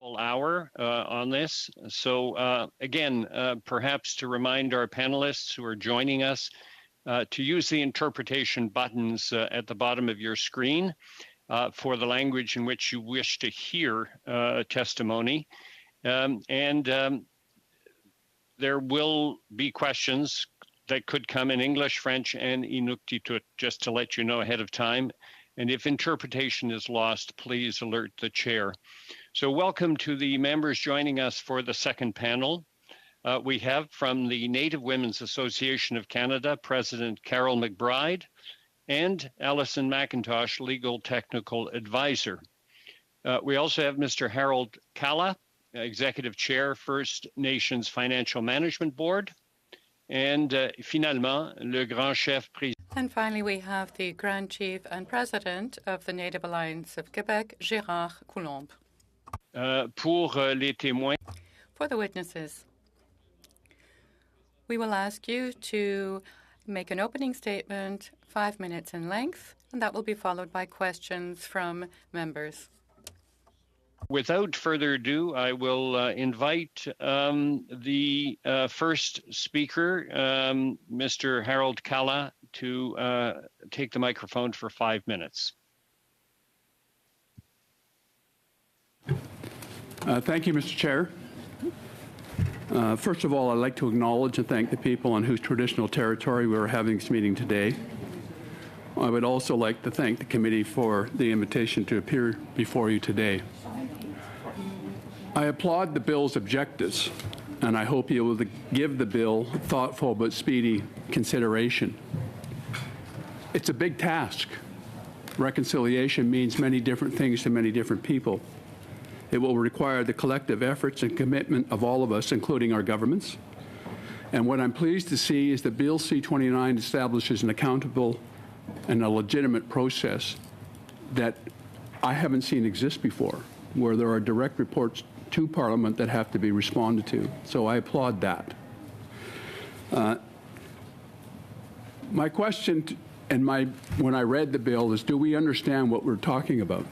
hour on this. So again, perhaps to remind our panelists who are joining us to use the interpretation buttons at the bottom of your screen for the language in which you wish to hear testimony. There will be questions that could come in English, French, and Inuktitut, just to let you know ahead of time. And if interpretation is lost, please alert the chair. So welcome to the members joining us for the second panel. We have from the Native Women's Association of Canada, President Carol McBride, and Alison McIntosh, Legal Technical Advisor. We also have Mr. Harold Kalla, Executive Chair, First Nations Financial Management Board, and finalement, le grand chef président. And finally, we have the Grand Chief and President of the Native Alliance of Quebec, Gérard Coulombe. Pour les témoins. For the witnesses, we will ask you to make an opening statement, 5 minutes in length, and that will be followed by questions from members. Without further ado, I will invite the first speaker, Mr. Harold Kalla, to take the microphone for 5 minutes. Thank you, Mr. Chair. First of all, I'd like to acknowledge and thank the people on whose traditional territory we are having this meeting today. I would also like to thank the committee for the invitation to appear before you today. I applaud the bill's objectives, and I hope you will give the bill thoughtful but speedy consideration. It's a big task. Reconciliation means many different things to many different people. It will require the collective efforts and commitment of all of us, including our governments. And what I'm pleased to see is that Bill C-29 establishes an accountable and a legitimate process that I haven't seen exist before, where there are direct reports to Parliament that have to be responded to. So I applaud that. My question when I read the bill is, do we understand what we're talking about?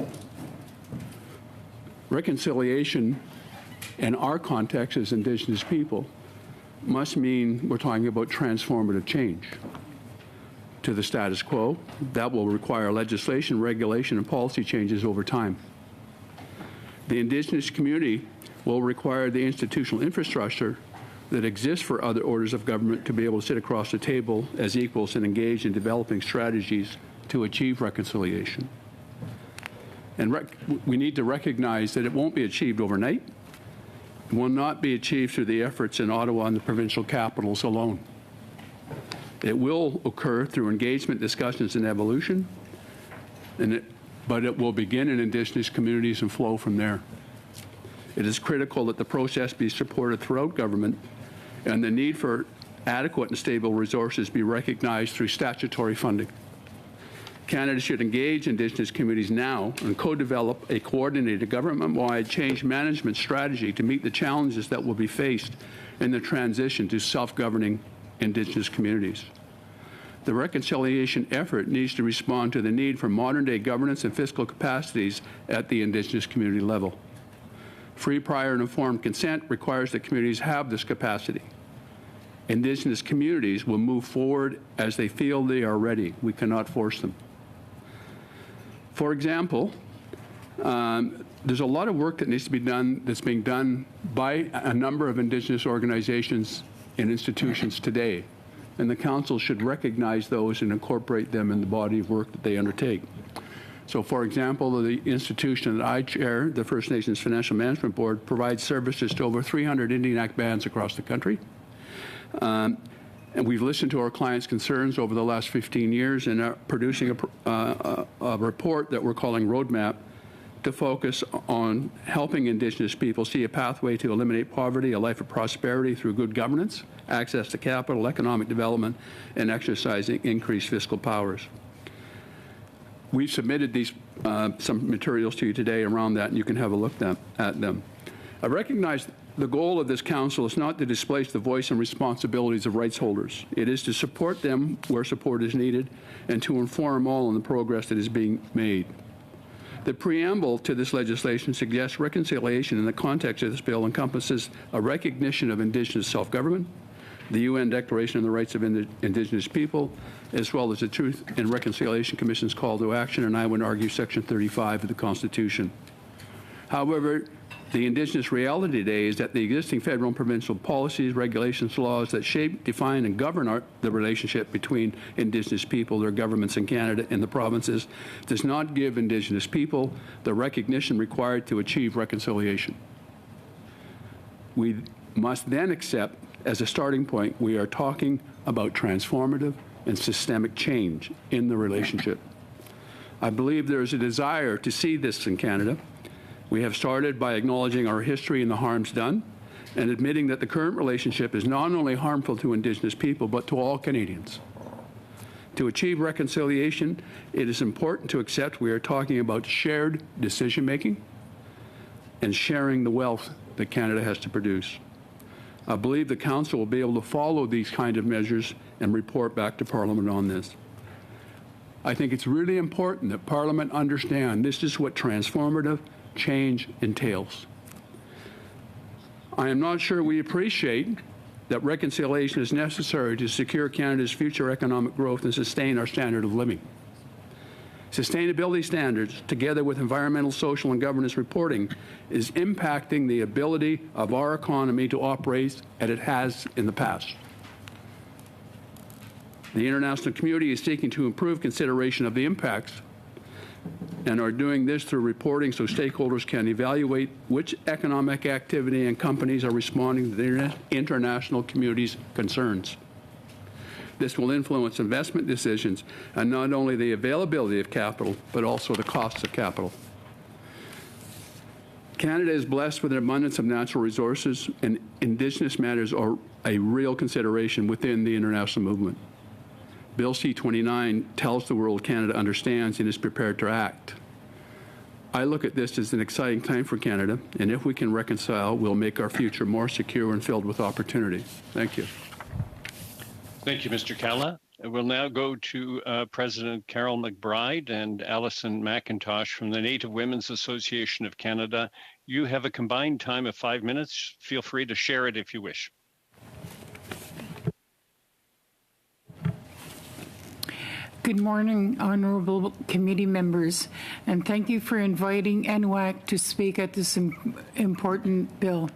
Reconciliation in our context as Indigenous people must mean we're talking about transformative change to the status quo. That will require legislation, regulation, and policy changes over time. The Indigenous community will require the institutional infrastructure that exists for other orders of government to be able to sit across the table as equals and engage in developing strategies to achieve reconciliation. And we need to recognize that it won't be achieved overnight. It will not be achieved through the efforts in Ottawa and the provincial capitals alone. It will occur through engagement, discussions, and evolution, but it will begin in Indigenous communities and flow from there. It is critical that the process be supported throughout government and the need for adequate and stable resources be recognized through statutory funding. Canada should engage Indigenous communities now and co-develop a coordinated government-wide change management strategy to meet the challenges that will be faced in the transition to self-governing Indigenous communities. The reconciliation effort needs to respond to the need for modern-day governance and fiscal capacities at the Indigenous community level. Free, prior, and informed consent requires that communities have this capacity. Indigenous communities will move forward as they feel they are ready. We cannot force them. For example, there's a lot of work that needs to be done that's being done by a number of Indigenous organizations and institutions today, and the Council should recognize those and incorporate them in the body of work that they undertake. So, for example, the institution that I chair, the First Nations Financial Management Board, provides services to over 300 Indian Act bands across the country. And we've listened to our clients' concerns over the last 15 years and are producing a report that we're calling Roadmap to focus on helping Indigenous people see a pathway to eliminate poverty, a life of prosperity through good governance, access to capital, economic development, and exercising increased fiscal powers. We've submitted these some materials to you today around that, and you can have a look at them. I recognize the goal of this Council is not to displace the voice and responsibilities of rights holders. It is to support them where support is needed and to inform all on the progress that is being made. The preamble to this legislation suggests reconciliation in the context of this bill encompasses a recognition of Indigenous self-government, the UN Declaration on the Rights of Indigenous People, as well as the Truth and Reconciliation Commission's call to action, and I would argue Section 35 of the Constitution. However, the Indigenous reality today is that the existing federal and provincial policies, regulations, laws that shape, define, and govern the relationship between Indigenous people, their governments in Canada, and the provinces does not give Indigenous people the recognition required to achieve reconciliation. We must then accept, as a starting point, we are talking about transformative and systemic change in the relationship. I believe there is a desire to see this in Canada. We have started by acknowledging our history and the harms done, and admitting that the current relationship is not only harmful to Indigenous people, but to all Canadians. To achieve reconciliation, it is important to accept we are talking about shared decision-making and sharing the wealth that Canada has to produce. I believe the Council will be able to follow these kind of measures and report back to Parliament on this. I think it's really important that Parliament understand this is what transformative change entails. I am not sure we appreciate that reconciliation is necessary to secure Canada's future economic growth and sustain our standard of living. Sustainability standards, together with environmental, social, and governance reporting, is impacting the ability of our economy to operate as it has in the past. The international community is seeking to improve consideration of the impacts and are doing this through reporting so stakeholders can evaluate which economic activity and companies are responding to the international community's concerns. This will influence investment decisions and not only the availability of capital, but also the costs of capital. Canada is blessed with an abundance of natural resources, and Indigenous matters are a real consideration within the international movement. Bill C-29 tells the world Canada understands and is prepared to act. I look at this as an exciting time for Canada, and if we can reconcile, we'll make our future more secure and filled with opportunity. Thank you. Thank you, Mr. Kalla. We'll now go to President Carol McBride and Alison McIntosh from the Native Women's Association of Canada. You have a combined time of 5 minutes. Feel free to share it if you wish. Good morning, honorable committee members, and thank you for inviting NWAC to speak at this important bill.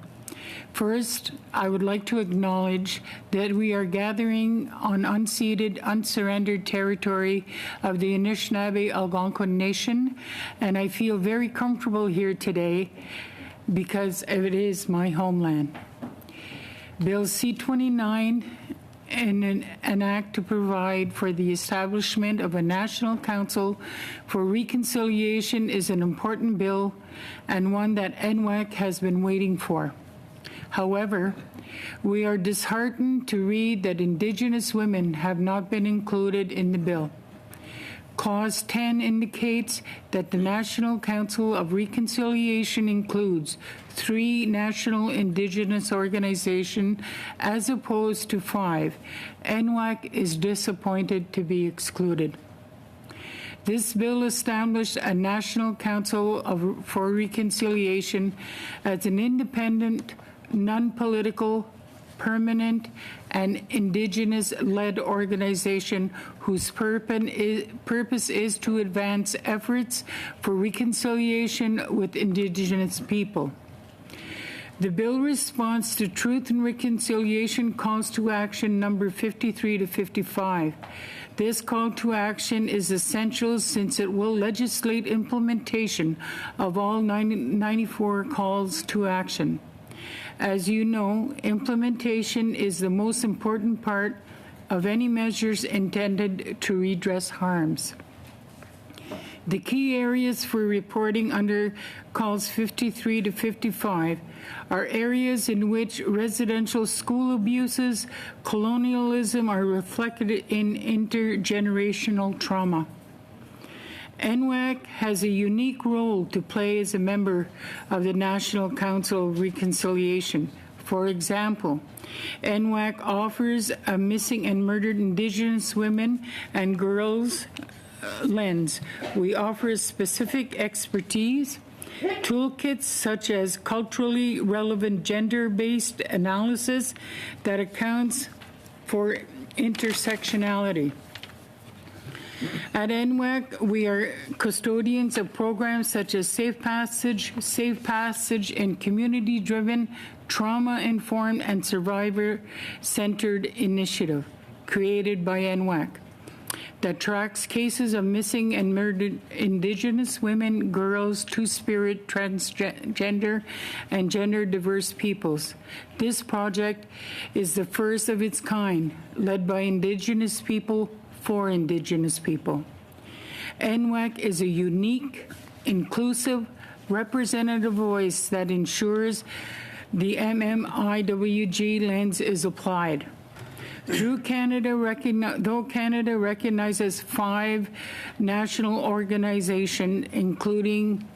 First, I would like to acknowledge that we are gathering on unceded, unsurrendered territory of the Anishinaabe Algonquin Nation, and I feel very comfortable here today because it is my homeland. Bill C-29 and an act to provide for the establishment of a National Council for Reconciliation is an important bill and one that NWAC has been waiting for. However, we are disheartened to read that Indigenous women have not been included in the bill. Clause 10 indicates that the National Council of Reconciliation includes 3 national Indigenous organizations as opposed to 5. NWAC is disappointed to be excluded. This bill established a National Council for Reconciliation as an independent, non-political, permanent, and Indigenous-led organization whose purpose is to advance efforts for reconciliation with Indigenous people. The bill responds to Truth and Reconciliation Calls to Action number 53 to 55. This call to action is essential since it will legislate implementation of all 94 calls to action. As you know, implementation is the most important part of any measures intended to redress harms. The key areas for reporting under calls 53 to 55 are areas in which residential school abuses, colonialism are reflected in intergenerational trauma. NWAC has a unique role to play as a member of the National Council of Reconciliation. For example, NWAC offers a missing and murdered Indigenous women and girls lens. We offer specific expertise, toolkits such as culturally relevant gender-based analysis that accounts for intersectionality. At NWAC, we are custodians of programs such as Safe Passage, and community-driven, trauma-informed, and survivor-centered initiative created by NWAC that tracks cases of missing and murdered Indigenous women, girls, Two-Spirit, transgender, and gender-diverse peoples. This project is the first of its kind, led by Indigenous people for Indigenous people. NWAC is a unique, inclusive, representative voice that ensures the MMIWG lens is applied. Though Canada recognizes 5 national organizations, including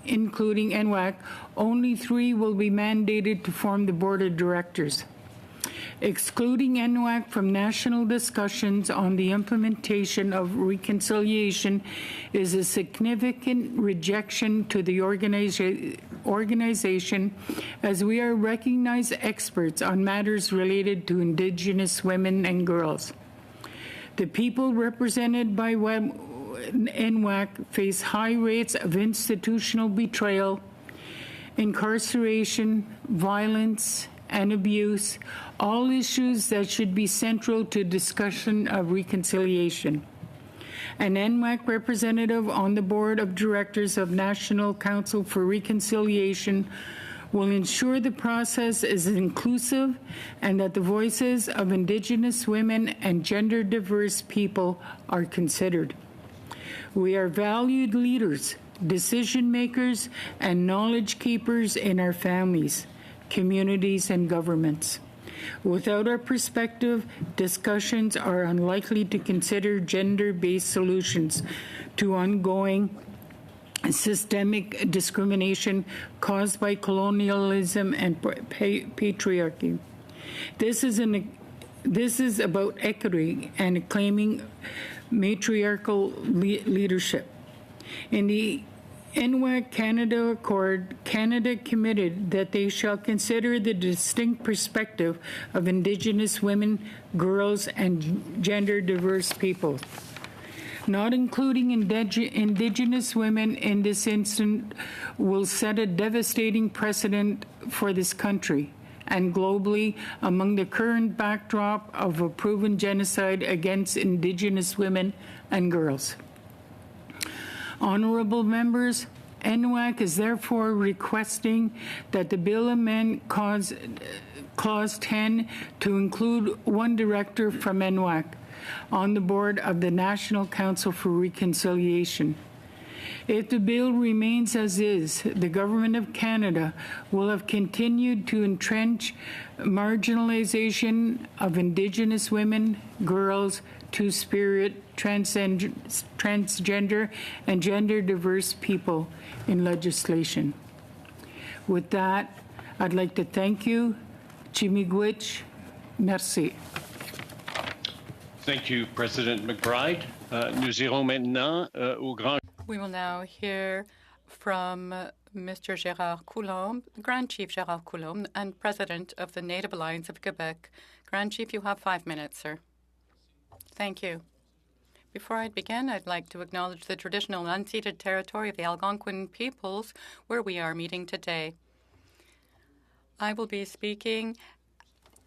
NWAC, only 3 will be mandated to form the board of directors. Excluding NWAC from national discussions on the implementation of reconciliation is a significant rejection to the organization, as we are recognized experts on matters related to Indigenous women and girls. The people represented by NWAC face high rates of institutional betrayal, incarceration, violence, and abuse, all issues that should be central to discussion of reconciliation. An NWAC representative on the board of directors of National Council for Reconciliation will ensure the process is inclusive and that the voices of Indigenous women and gender-diverse people are considered. We are valued leaders, decision makers, and knowledge keepers in our families, communities, and governments. Without our perspective, discussions are unlikely to consider gender-based solutions to ongoing systemic discrimination caused by colonialism and patriarchy. This is about equity and claiming matriarchal leadership. In the NWAC Canada Accord, Canada committed that they shall consider the distinct perspective of Indigenous women, girls, and gender-diverse people. Not including Indigenous women in this instance will set a devastating precedent for this country and globally among the current backdrop of a proven genocide against Indigenous women and girls. Honourable members, NWAC is therefore requesting that the bill amend Clause 10 to include 1 director from NWAC on the board of the National Council for Reconciliation. If the bill remains as is, the Government of Canada will have continued to entrench marginalization of Indigenous women, girls, Two-Spirit, transgender, and gender-diverse people in legislation. With that, I'd like to thank you. Chimigwich, merci. Thank you, President McBride. Nous irons maintenant au grand. We will now hear from Mr. Gérard Coulombe, Grand Chief Gérard Coulombe, and President of the Native Alliance of Quebec. Grand Chief, you have 5 minutes, sir. Thank you. Before I begin, I'd like to acknowledge the traditional unceded territory of the Algonquin peoples where we are meeting today. I will be speaking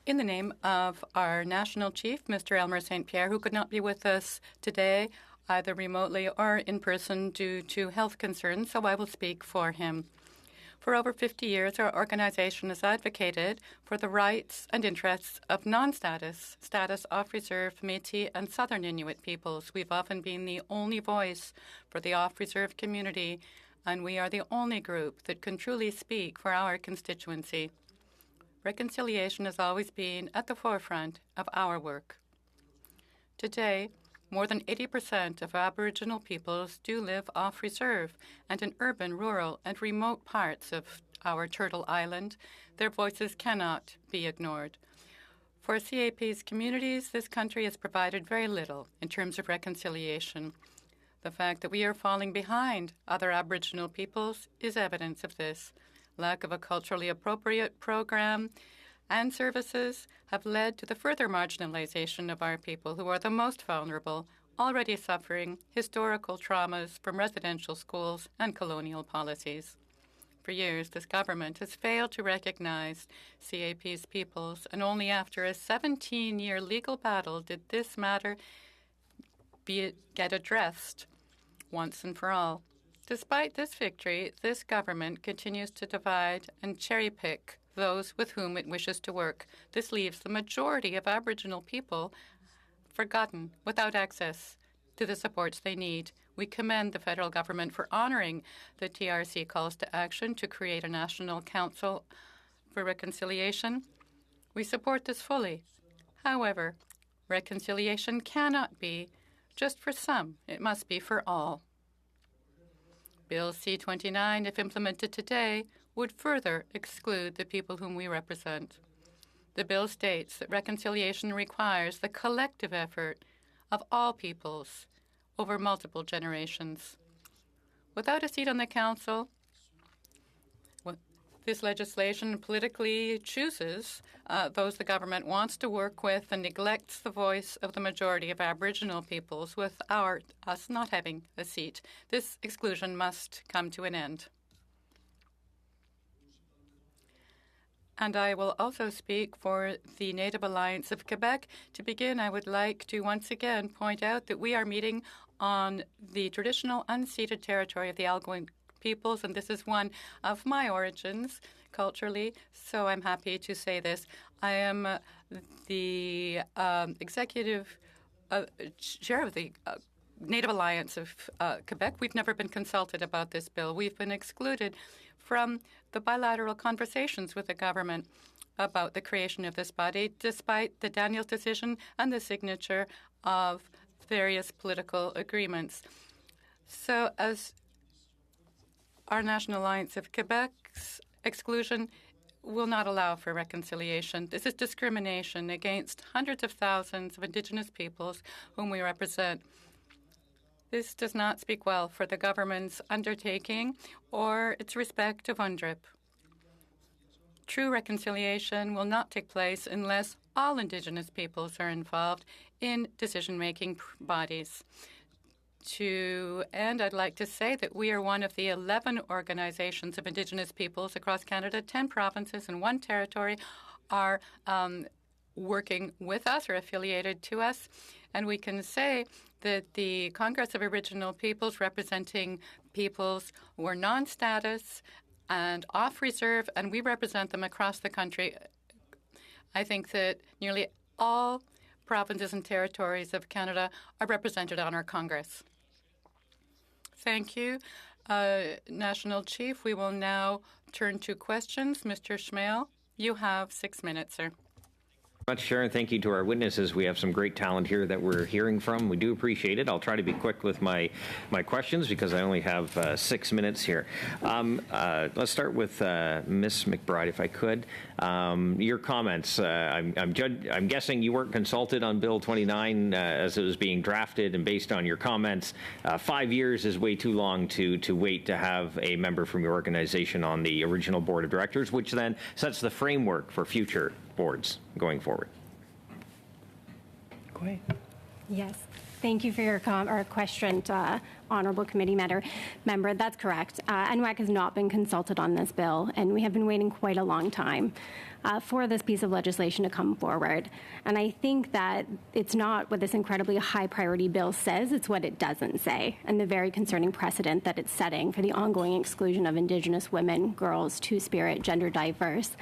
in the name of our National Chief, Mr. Elmer St. Pierre, who could not be with us today, either remotely or in person due to health concerns, so I will speak for him. For over 50 years, our organization has advocated for the rights and interests of non-status, status off-reserve, Métis, and Southern Inuit peoples. We've often been the only voice for the off-reserve community, and we are the only group that can truly speak for our constituency. Reconciliation has always been at the forefront of our work. Today, more than 80% of Aboriginal peoples do live off-reserve and in urban, rural, and remote parts of our Turtle Island. Their voices cannot be ignored. For CAP's communities, this country has provided very little in terms of reconciliation. The fact that we are falling behind other Aboriginal peoples is evidence of this. Lack of a culturally appropriate program and services have led to the further marginalization of our people, who are the most vulnerable, already suffering historical traumas from residential schools and colonial policies. For years, this government has failed to recognize CAP's peoples, and only after a 17-year legal battle did this matter get addressed once and for all. Despite this victory, this government continues to divide and cherry-pick those with whom it wishes to work. This leaves the majority of Aboriginal people forgotten, without access to the supports they need. We commend the federal government for honouring the TRC calls to action to create a National Council for Reconciliation. We support this fully. However, reconciliation cannot be just for some. It must be for all. Bill C-29, if implemented today, would further exclude the people whom we represent. The bill states that reconciliation requires the collective effort of all peoples over multiple generations. Without a seat on the Council, this legislation politically chooses those the government wants to work with and neglects the voice of the majority of Aboriginal peoples, without us not having a seat. This exclusion must come to an end. And I will also speak for the Native Alliance of Quebec. To begin, I would like to once again point out that we are meeting on the traditional unceded territory of the Algonquin peoples, and this is one of my origins culturally, so I'm happy to say this. I am the executive chair of the Native Alliance of Quebec. We've never been consulted about this bill. We've been excluded from the bilateral conversations with the government about the creation of this body, despite the Daniels decision and the signature of various political agreements. So as our National Alliance of Quebec's exclusion will not allow for reconciliation. This is discrimination against hundreds of thousands of Indigenous peoples whom we represent. This does not speak well for the government's undertaking or its respect of UNDRIP. True reconciliation will not take place unless all Indigenous peoples are involved in decision-making bodies. To end, I'd like to say that we are one of the 11 organizations of Indigenous peoples across Canada. 10 provinces and 1 territory are working with us or affiliated to us. And we can say that the Congress of Aboriginal Peoples, representing peoples who are non-status and off-reserve, and we represent them across the country. I think that nearly all provinces and territories of Canada are represented on our Congress. Thank you, National Chief. We will now turn to questions. Mr. Schmale, you have 6 minutes, sir. Much, Sharon. Thank you to our witnesses. We have some great talent here that we're hearing from. We do appreciate it. I'll try to be quick with my questions because I only have 6 minutes here. Let's start with Ms. McBride, if I could. Your comments. I'm guessing you weren't consulted on Bill 29 as it was being drafted, and based on your comments, 5 years is way too long to wait to have a member from your organization on the original board of directors, which then sets the framework for future boards going forward. Go ahead. Yes. Thank you for your question, Honourable Committee Member. That's correct. NWAC has not been consulted on this bill, and we have been waiting quite a long time for this piece of legislation to come forward. And I think that it's not what this incredibly high priority bill says, it's what it doesn't say, and the very concerning precedent that it's setting for the ongoing exclusion of Indigenous women, girls, Two-Spirit, gender diverse,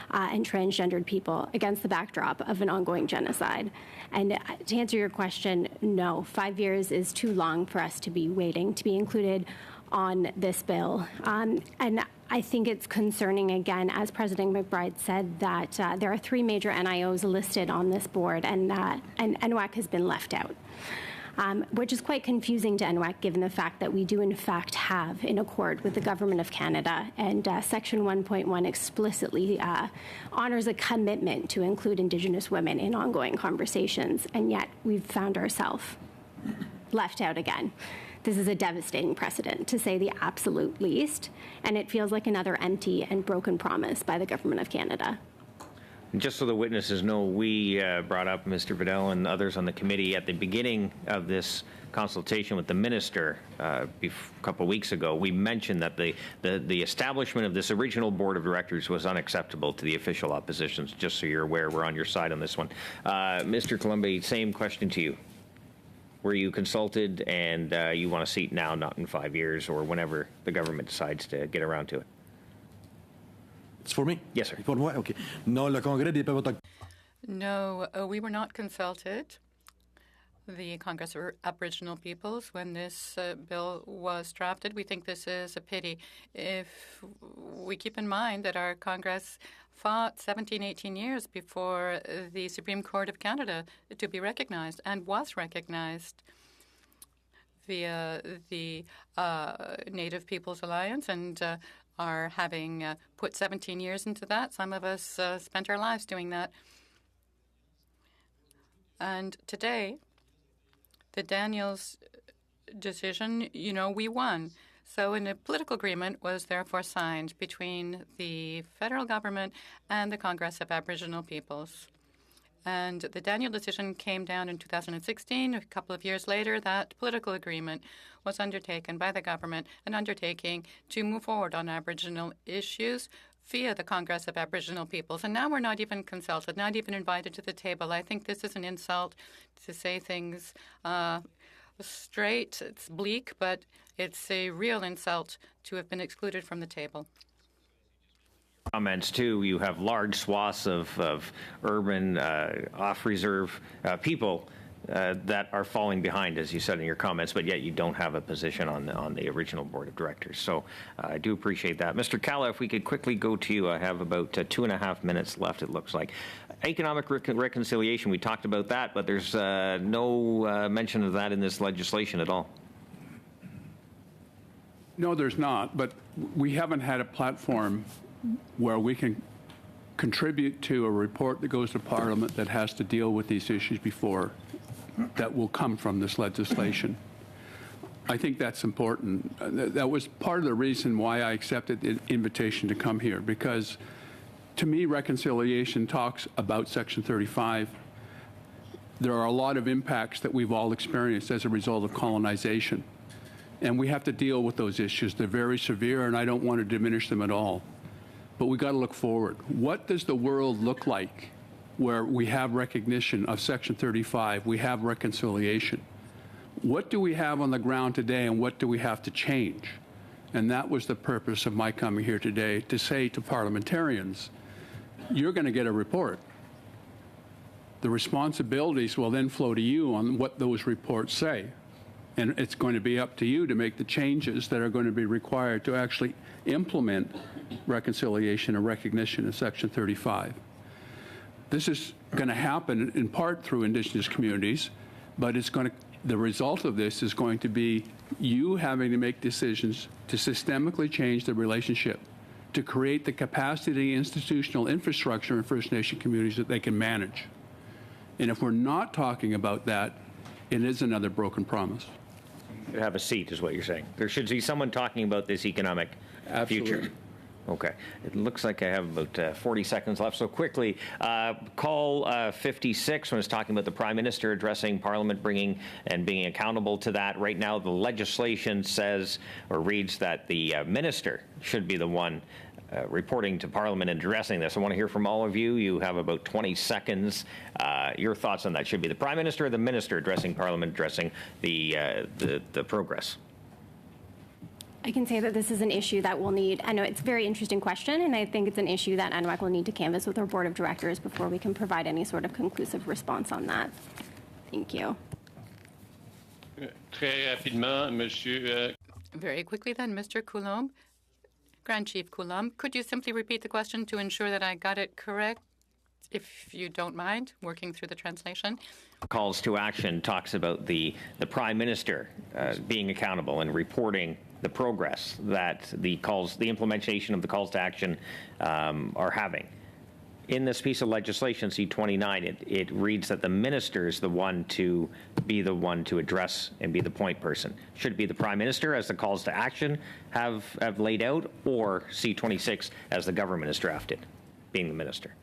and transgendered people against the backdrop of an ongoing genocide. And to answer your question, no, 5 years is too long for us to be waiting to be included on this bill. And I think it's concerning, again, as President McBride said, that there are 3 major NIOs listed on this board, and NWAC has been left out. Which is quite confusing to NWAC, given the fact that we do, in fact, have, in accord with the Government of Canada, and Section 1.1 explicitly honors a commitment to include Indigenous women in ongoing conversations, and yet we've found ourselves left out again. this is a devastating precedent, to say the absolute least, and it feels like another empty and broken promise by the Government of Canada. Just so the witnesses know, we brought up Mr. Vidal and others on the committee at the beginning of this consultation with the minister a couple of weeks ago. We mentioned that the establishment of this original board of directors was unacceptable to the official opposition. Just so you're aware, we're on your side on this one. Mr. Colombi, same question to you. Were you consulted, and you want a seat now, not in 5 years or whenever the government decides to get around to it? It's for me? Yes, sir. Pour moi? OK. Non, le Congrès des peuples autochtones. No, we were not consulted, the Congress of Aboriginal Peoples, when this bill was drafted. We think this is a pity. If we keep in mind that our Congress fought 17, 18 years before the Supreme Court of Canada to be recognized, and was recognized via the Native Peoples Alliance, and are having put 17 years into that. Some of us spent our lives doing that. And today, the Daniels decision, we won. So a political agreement was therefore signed between the federal government and the Congress of Aboriginal Peoples. And the Daniel decision came down in 2016. A couple of years later, that political agreement was undertaken by the government, an undertaking to move forward on Aboriginal issues via the Congress of Aboriginal Peoples. And now we're not even consulted, not even invited to the table. I think this is an insult to say things straight. It's bleak, but it's a real insult to have been excluded from the table. Comments too. You have large swaths of urban off-reserve people that are falling behind, as you said in your comments, but yet you don't have a position on the original board of directors. So I do appreciate that. Mr. Kalla, if we could quickly go to you. I have about 2.5 minutes left, it looks like. Economic reconciliation, we talked about that, but there's no mention of that in this legislation at all. No, there's not, but we haven't had a platform where we can contribute to a report that goes to Parliament that has to deal with these issues before that will come from this legislation. I think that's important. That was part of the reason why I accepted the invitation to come here, because to me, reconciliation talks about Section 35. There are a lot of impacts that we've all experienced as a result of colonization, and we have to deal with those issues. They're very severe, and I don't want to diminish them at all. But we've got to look forward. What does the world look like where we have recognition of Section 35, we have reconciliation? What do we have on the ground today, and what do we have to change? And that was the purpose of my coming here today, to say to parliamentarians, you're going to get a report. The responsibilities will then flow to you on what those reports say. And it's going to be up to you to make the changes that are going to be required to actually implement reconciliation and recognition of Section 35. This is going to happen in part through Indigenous communities, but the result of this is going to be you having to make decisions to systemically change the relationship, to create the capacity, institutional infrastructure in First Nation communities that they can manage. And if we're not talking about that, it is another broken promise. You have a seat, is what you're saying. There should be someone talking about this economic future. Okay. It looks like I have about 40 seconds left. So quickly, call 56 when it's talking about the Prime Minister addressing Parliament, bringing and being accountable to that. Right now, the legislation says or reads that the Minister should be the one reporting to Parliament and addressing this. I want to hear from all of you. You have about 20 seconds. Your thoughts on that. Should be the Prime Minister or the Minister addressing Parliament, addressing the progress? I can say that this is an issue that we'll need. I know it's a very interesting question, and I think it's an issue that NWAC will need to canvass with our Board of Directors before we can provide any sort of conclusive response on that. Thank you. Très rapidement, Monsieur. Very quickly then, Mr. Coulombe. Grand Chief Coulombe, could you simply repeat the question to ensure that I got it correct, if you don't mind, working through the translation? Calls to action talks about the Prime Minister being accountable and reporting the progress that the implementation of the calls to action are having. in this piece of legislation, C-29, it reads that the minister is the one to address and be the point person. Should it be the Prime Minister, as the calls to action have laid out, or C-26 as the government has drafted, being the minister?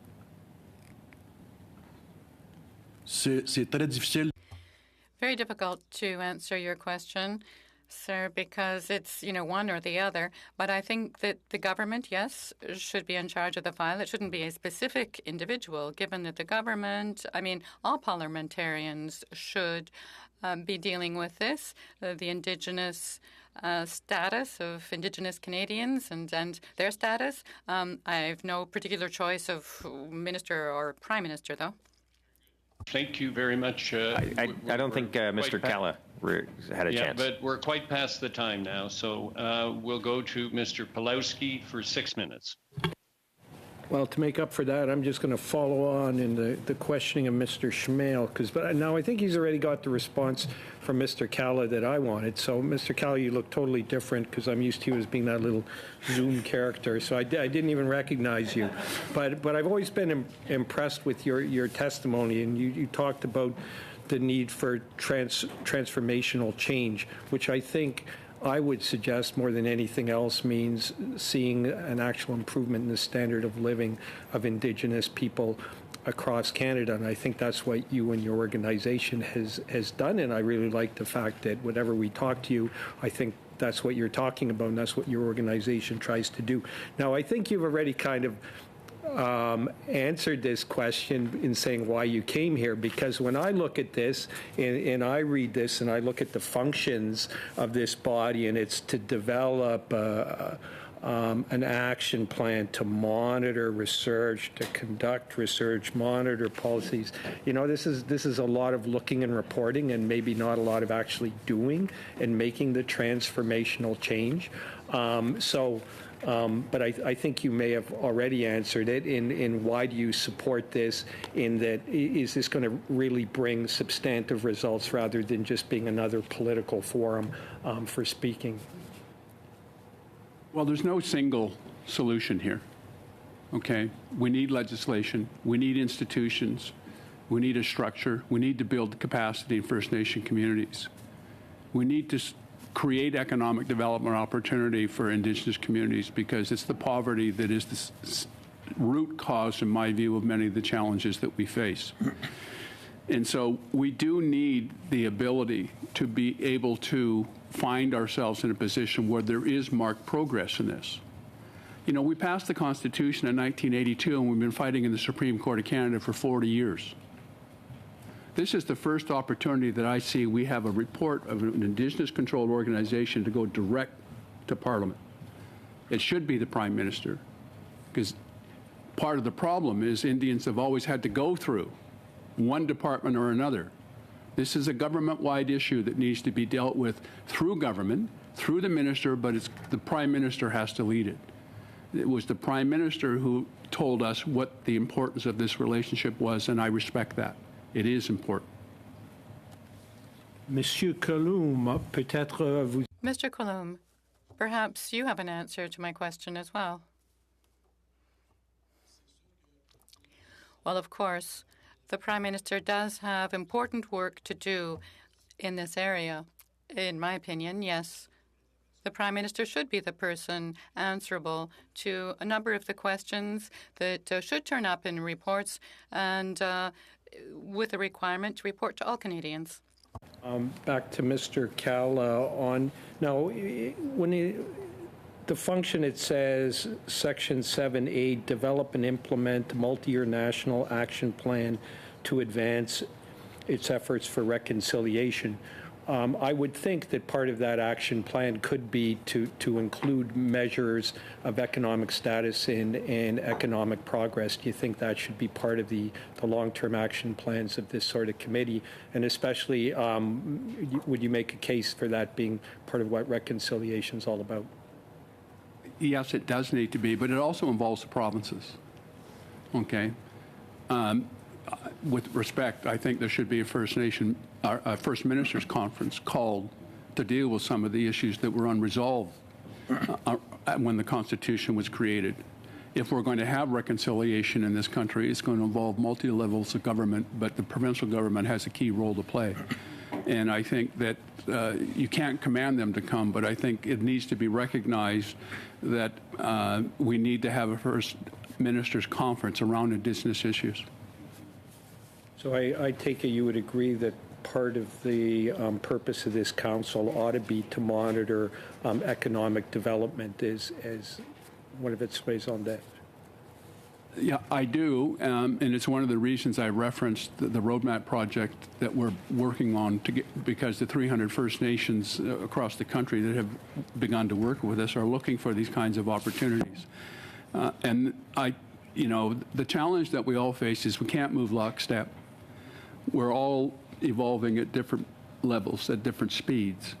C'est très difficile. Very difficult to answer your question, sir, because it's, one or the other. But I think that the government, yes, should be in charge of the file. It shouldn't be a specific individual, given that the government, all parliamentarians should be dealing with this, the Indigenous status of Indigenous Canadians and their status. I have no particular choice of minister or prime minister, though. Thank you very much. I don't think Mr. Kalla had a chance. Yeah, but we're quite past the time now, so we'll go to Mr. Pawlowski for 6 minutes. Well, to make up for that, I'm just going to follow on in the questioning of Mr. Schmale, because now I think he's already got the response from Mr. Kalla that I wanted. So, Mr. Kalla, you look totally different, because I'm used to you as being that little Zoom character. So I didn't even recognize you. But I've always been impressed with your testimony, and you talked about the need for transformational change, which I think I would suggest more than anything else means seeing an actual improvement in the standard of living of Indigenous people across Canada. And I think that's what you and your organization has done. And I really like the fact that whenever we talk to you, I think that's what you're talking about, and that's what your organization tries to do. Now, I think you've already kind of answered this question in saying why you came here, because when I look at this and I read this and I look at the functions of this body, and it's to develop an action plan to monitor research, to conduct research, monitor policies. This is a lot of looking and reporting, and maybe not a lot of actually doing and making the transformational change. But I think you may have already answered it in why do you support this, in that is this going to really bring substantive results rather than just being another political forum for speaking? Well, there's no single solution here, okay? We need legislation. We need institutions. We need a structure. We need to build capacity in First Nation communities. We need to create economic development opportunity for Indigenous communities, because it's the poverty that is the root cause, in my view, of many of the challenges that we face. And so we do need the ability to be able to find ourselves in a position where there is marked progress in this. We passed the Constitution in 1982, and we've been fighting in the Supreme Court of Canada for 40 years. This is the first opportunity that I see we have a report of an Indigenous-controlled organization to go direct to Parliament. It should be the Prime Minister, because part of the problem is Indians have always had to go through one department or another. This is a government-wide issue that needs to be dealt with through government, through the minister, but the Prime Minister has to lead it. It was the Prime Minister who told us what the importance of this relationship was, and I respect that. It is important. Monsieur Colomb, peut-être vous... Mr. Colomb, perhaps you have an answer to my question as well. Well, of course, the Prime Minister does have important work to do in this area. In my opinion, yes, the Prime Minister should be the person answerable to a number of the questions that should turn up in reports, and with a requirement to report to all Canadians. Back to Mr. Kalla on now. The function, it says, Section 7A, develop and implement a multi-year national action plan to advance its efforts for reconciliation. I would think that part of that action plan could be to include measures of economic status and economic progress. Do you think that should be part of the long-term action plans of this sort of committee? And especially, would you make a case for that being part of what reconciliation is all about? Yes, it does need to be, but it also involves the provinces. Okay? With respect, I think there should be a First Ministers Conference called to deal with some of the issues that were unresolved when the Constitution was created. if we're going to have reconciliation in this country, it's going to involve multi-levels of government, but the provincial government has a key role to play. And I think that you can't command them to come, but I think it needs to be recognized that we need to have a First Ministers' Conference around Indigenous issues. So I take it you would agree that part of the purpose of this council ought to be to monitor economic development as one of its raison d'etre. Yeah, I do, and it's one of the reasons I referenced the roadmap project that we're working on to get, because the 300 First Nations across the country that have begun to work with us are looking for these kinds of opportunities. And the challenge that we all face is we can't move lockstep. We're all evolving at different levels, at different speeds.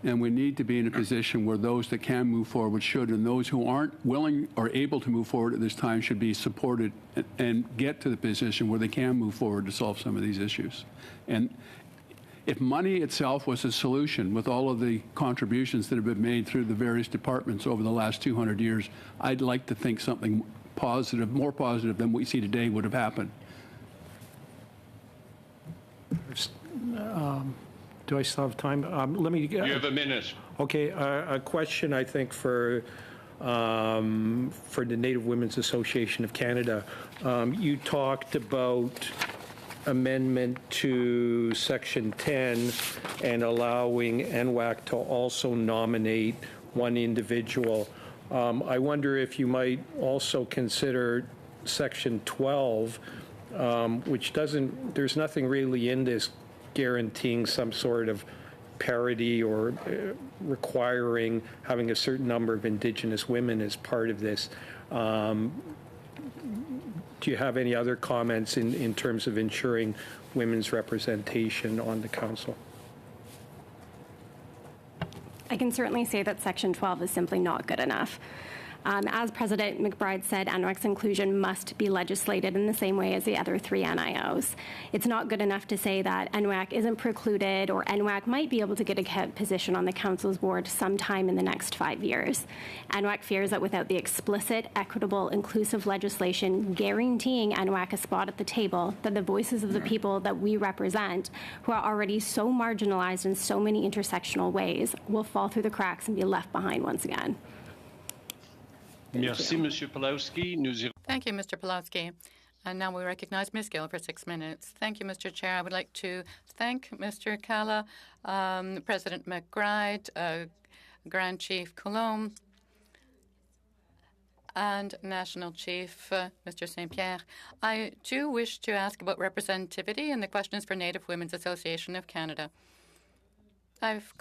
And we need to be in a position where those that can move forward should, and those who aren't willing or able to move forward at this time should be supported and get to the position where they can move forward to solve some of these issues. And if money itself was a solution, with all of the contributions that have been made through the various departments over the last 200 years, I'd like to think something positive, more positive than what we see today would have happened. Do I still have time? Let me. You have a minute. Okay, a question I think for the Native Women's Association of Canada. You talked about amendment to Section 10 and allowing NWAC to also nominate one individual. I wonder if you might also consider Section 12, which doesn't. There's nothing really in this guaranteeing some sort of parity or requiring having a certain number of Indigenous women as part of this. Do you have any other comments in terms of ensuring women's representation on the council? I can certainly say that Section 12 is simply not good enough. As President McBride said, NWAC's inclusion must be legislated in the same way as the other three NIOs. It's not good enough to say that NWAC isn't precluded or NWAC might be able to get a position on the Council's board sometime in the next 5 years. NWAC fears that without the explicit, equitable, inclusive legislation guaranteeing NWAC a spot at the table, that the voices of the people that we represent, who are already so marginalized in so many intersectional ways, will fall through the cracks and be left behind once again. Merci, Monsieur Pawlowski. Thank you, Mr. Pawlowski. And now we recognize Ms. Gill for 6 minutes. Thank you, Mr. Chair. I would like to thank Mr. Kala, President McBride, Grand Chief Coulombe, and National Chief Mr. St. Pierre. I do wish to ask about representativity, and the question is for Native Women's Association of Canada. I've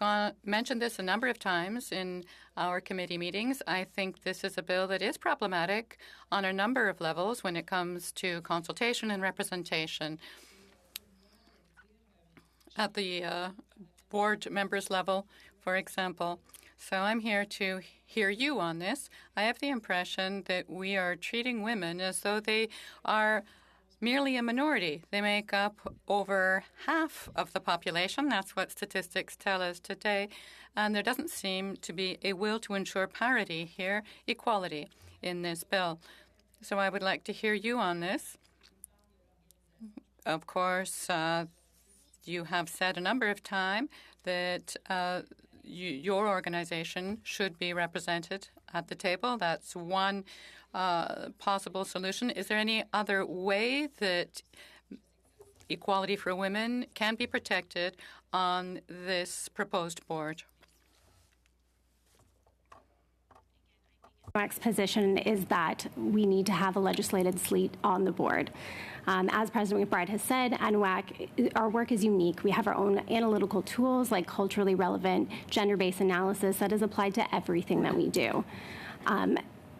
mentioned this a number of times in our committee meetings. I think this is a bill that is problematic on a number of levels when it comes to consultation and representation. At the board members level, for example. So I'm here to hear you on this. I have the impression that we are treating women as though they are merely a minority. They make up over half of the population. That's what statistics tell us today. And there doesn't seem to be a will to ensure parity here, equality in this bill. So I would like to hear you on this. Of course, you have said a number of times that your organization should be represented at the table. That's one possible solution. Is there any other way that equality for women can be protected on this proposed board? NWAC's position is that we need to have a legislated slate on the board. As President McBride has said, NWAC, our work is unique. We have our own analytical tools like culturally relevant gender-based analysis that is applied to everything that we do.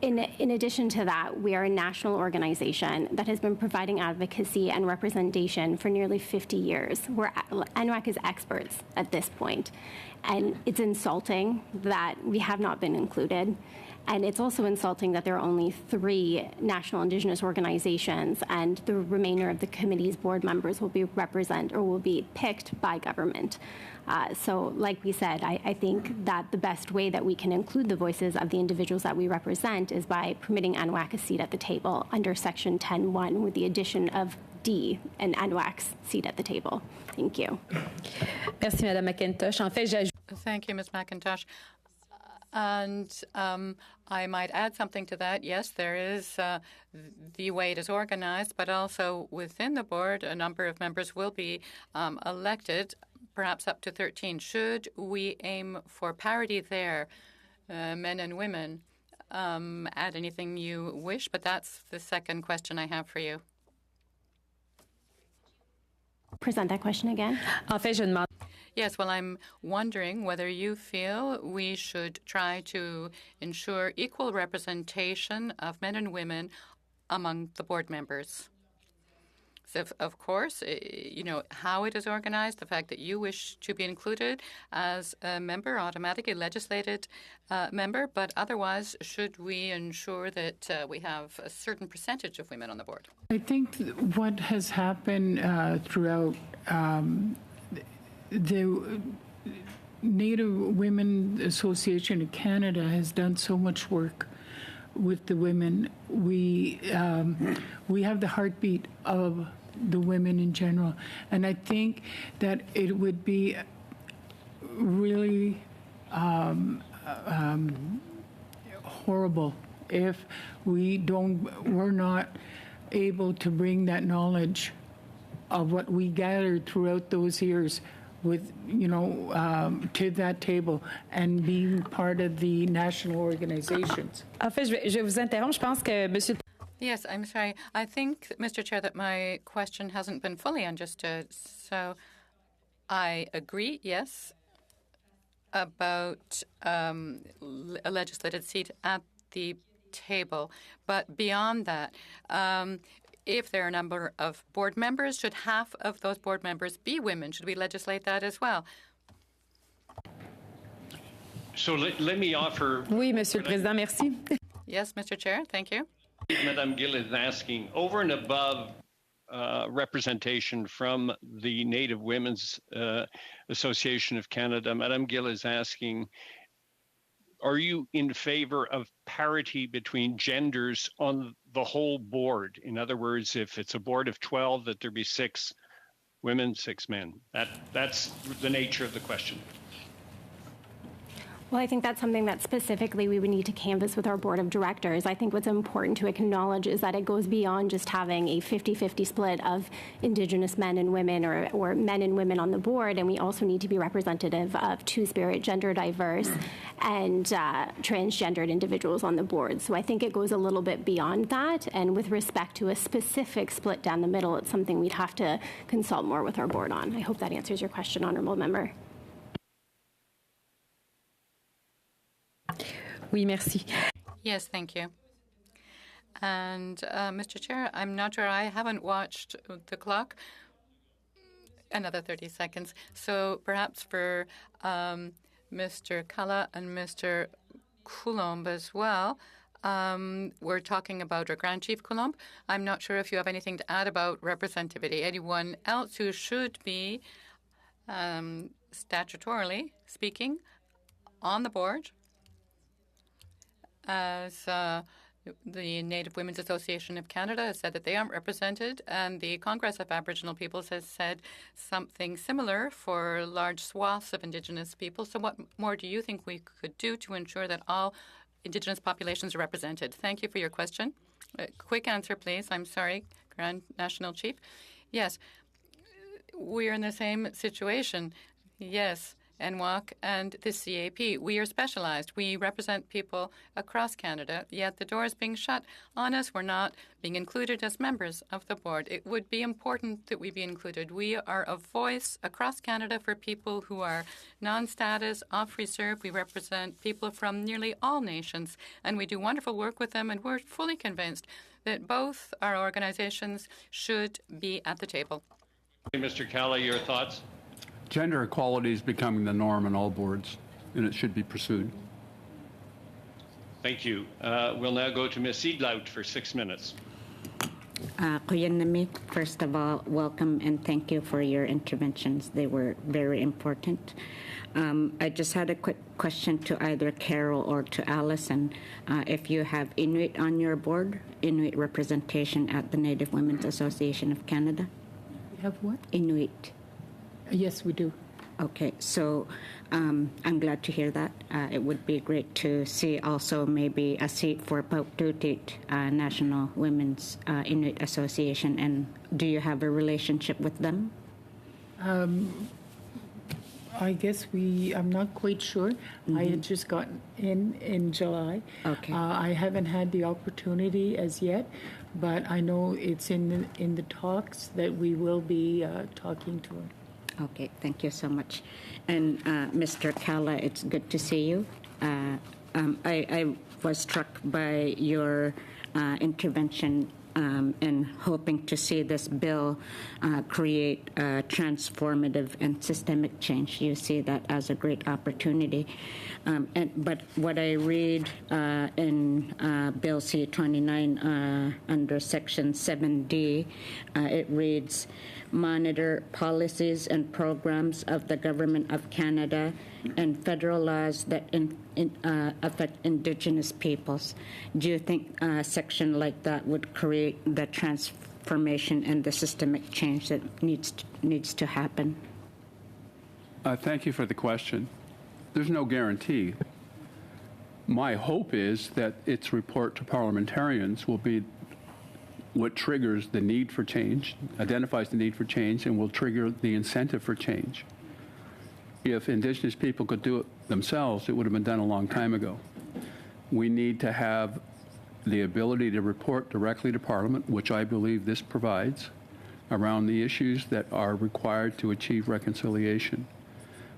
In addition to that, we are a national organization that has been providing advocacy and representation for nearly 50 years. NWAC is experts at this point. And it's insulting that we have not been included. And it's also insulting that there are only 3 national Indigenous organizations, and the remainder of the committee's board members will be picked by government. So, like we said, I think that the best way that we can include the voices of the individuals that we represent is by permitting Anwak a seat at the table under Section 10.1 with the addition of D, an Anwak's seat at the table. Thank you. Merci, Madame McIntosh. En fait, j'ajoute. Thank you, Ms. McIntosh. And I might add something to that. Yes, there is the way it is organized, but also within the board, a number of members will be elected, perhaps up to 13. Should we aim for parity there, men and women? Add anything you wish, but that's the second question I have for you. Present that question again. En fait, je demande. Yes, well, I'm wondering whether you feel we should try to ensure equal representation of men and women among the board members. So, of course, you know, how it is organized, the fact that you wish to be included as a member, automatically legislated member, but otherwise, should we ensure that we have a certain percentage of women on the board? I think what has happened throughout the Native Women Association of Canada has done so much work with the women. We have the heartbeat of the women in general, and I think that it would be really horrible if we're not able to bring that knowledge of what we gathered throughout those years with, to that table and being part of the national organizations. En fait, je vais vous interrompre. Je pense que Monsieur. Yes, I'm sorry. I think, Mr. Chair, that my question hasn't been fully understood. So I agree, yes, about a legislated seat at the table. But beyond that, if there are a number of board members, should half of those board members be women? Should we legislate that as well? So let me offer. Oui, Monsieur le Président, merci. Yes, Mr. Chair, thank you. Madame Gill is asking, over and above representation from the Native Women's Association of Canada, Madame Gill is asking, are you in favor of parity between genders on the whole board? In other words, if it's a board of 12, that there be 6 women, 6 men. That's the nature of the question. Well, I think that's something that specifically we would need to canvass with our board of directors. I think what's important to acknowledge is that it goes beyond just having a 50-50 split of Indigenous men and women or men and women on the board, and we also need to be representative of Two-Spirit, gender diverse, and transgendered individuals on the board. So I think it goes a little bit beyond that, and with respect to a specific split down the middle, it's something we'd have to consult more with our board on. I hope that answers your question, Honourable Member. Oui, merci. Yes, thank you. And Mr. Chair, I'm not sure. I haven't watched the clock. Another 30 seconds. So perhaps for Mr. Kala and Mr. Coulombe as well. We're talking about our Grand Chief Coulombe. I'm not sure if you have anything to add about representativity. Anyone else who should be statutorily speaking on the board? As the Native Women's Association of Canada has said that they aren't represented, and the Congress of Aboriginal Peoples has said something similar for large swaths of Indigenous people. So what more do you think we could do to ensure that all Indigenous populations are represented? Thank you for your question. Quick answer, please. I'm sorry, Grand National Chief. Yes, we're in the same situation. Yes. NWAC and the CAP. We are specialized. We represent people across Canada, yet the door is being shut on us. We're not being included as members of the board. It would be important that we be included. We are a voice across Canada for people who are non-status, off-reserve. We represent people from nearly all nations, and we do wonderful work with them, and we're fully convinced that both our organizations should be at the table. Mr. Kala, your thoughts? Gender equality is becoming the norm on all boards, and it should be pursued. Thank you. We'll now go to Ms. Seedlout for 6 minutes. Kuya Namik, first of all, welcome and thank you for your interventions. They were very important. I just had a quick question to either Carol or to Allison. If you have Inuit on your board, Inuit representation at the Native Women's Association of Canada? You have what? Inuit. Yes, we do. Okay, so I'm glad to hear that. It would be great to see also maybe a seat for Pauktutit, National Women's Inuit Association. And do you have a relationship with them? I guess I'm not quite sure. Mm-hmm. I had just gotten in July. Okay. I haven't had the opportunity as yet, but I know it's in the talks that we will be talking to them. Okay, thank you so much. And Mr. Kala, it's good to see you. I was struck by your intervention and hoping to see this bill create transformative and systemic change. You see that as a great opportunity. But what I read in Bill C-29 under Section 7D, it reads, monitor policies and programs of the Government of Canada and federal laws that affect Indigenous peoples. Do you think a section like that would create the transformation and the systemic change that needs to happen? Thank you for the question. There's no guarantee. My hope is that its report to parliamentarians will be what triggers the need for change, identifies the need for change, and will trigger the incentive for change. If Indigenous people could do it themselves, it would have been done a long time ago. We need to have the ability to report directly to Parliament, which I believe this provides, around the issues that are required to achieve reconciliation.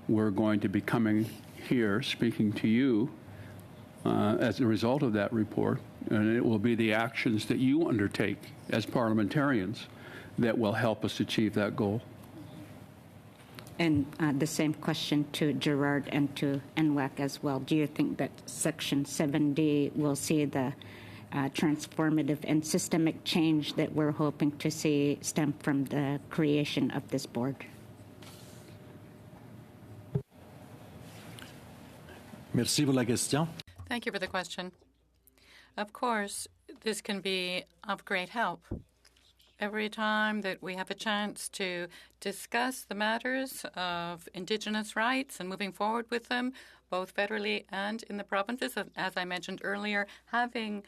We're going to be coming here speaking to you as a result of that report, and it will be the actions that you undertake as parliamentarians that will help us achieve that goal. And the same question to Gerard and to NWAC as well. Do you think that Section 7D will see the transformative and systemic change that we're hoping to see stem from the creation of this board? Merci pour la question. Thank you for the question. Of course, this can be of great help. Every time that we have a chance to discuss the matters of Indigenous rights and moving forward with them, both federally and in the provinces, as I mentioned earlier, having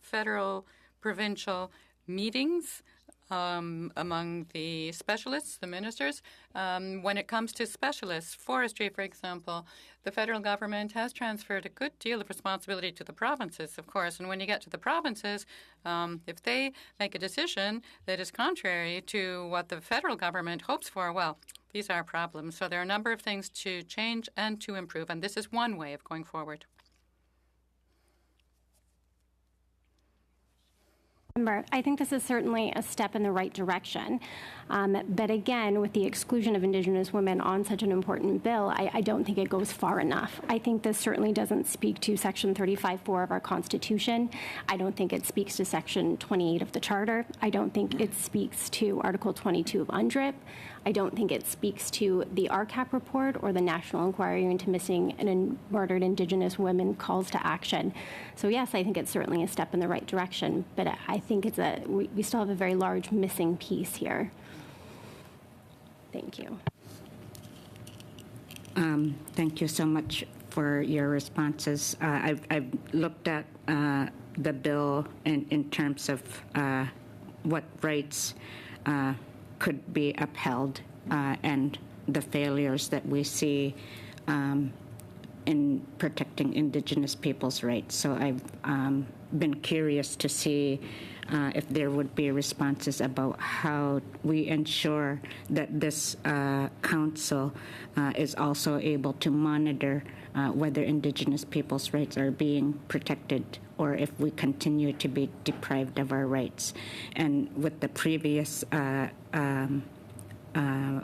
federal, provincial meetings among the specialists, the ministers. When it comes to specialists, forestry, for example, the federal government has transferred a good deal of responsibility to the provinces, of course. And when you get to the provinces, if they make a decision that is contrary to what the federal government hopes for, well, these are problems. So there are a number of things to change and to improve, and this is one way of going forward. I think this is certainly a step in the right direction. But again, with the exclusion of Indigenous women on such an important bill, I don't think it goes far enough. I think this certainly doesn't speak to Section 35(4) of our Constitution. I don't think it speaks to Section 28 of the Charter. I don't think it speaks to Article 22 of UNDRIP. I don't think it speaks to the RCAP report or the National Inquiry into Missing and Murdered Indigenous Women calls to action. So yes, I think it's certainly a step in the right direction, but I think we still have a very large missing piece here. Thank you. Thank you so much for your responses. I've looked at the bill in terms of what rights could be upheld and the failures that we see in protecting Indigenous people's rights. So I've been curious to see if there would be responses about how we ensure that this council is also able to monitor whether Indigenous people's rights are being protected or if we continue to be deprived of our rights. And with the previous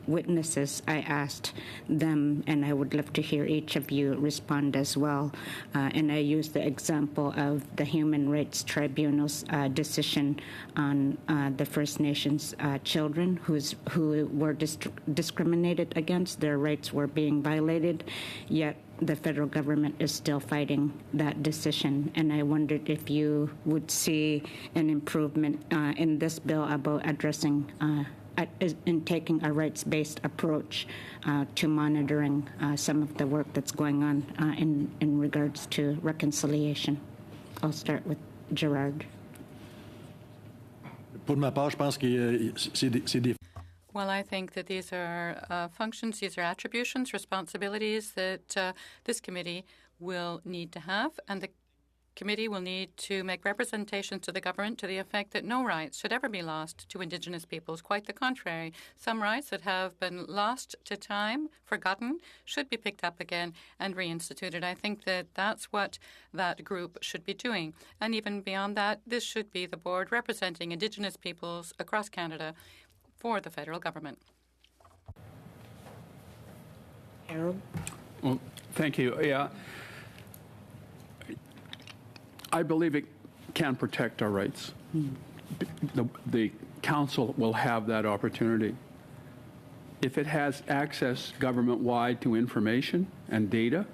witnesses, I asked them, and I would love to hear each of you respond as well. And I used the example of the Human Rights Tribunal's decision on the First Nations children who were discriminated against. Their rights were being violated, yet the federal government is still fighting that decision. And I wondered if you would see an improvement in this bill about addressing in taking a rights-based approach to monitoring some of the work that's going on in regards to reconciliation. I'll start with Gerard. Pour ma part, je pense que c'est des Well, I think that these are functions, these are attributions, responsibilities that this committee will need to have, and the committee will need to make representations to the government to the effect that no rights should ever be lost to Indigenous peoples. Quite the contrary. Some rights that have been lost to time, forgotten, should be picked up again and reinstituted. I think that that's what that group should be doing. And even beyond that, this should be the board representing Indigenous peoples across Canada for the federal government. Harold? Well, thank you. Yeah. I believe it can protect our rights. The council will have that opportunity. If it has access government-wide to information and data,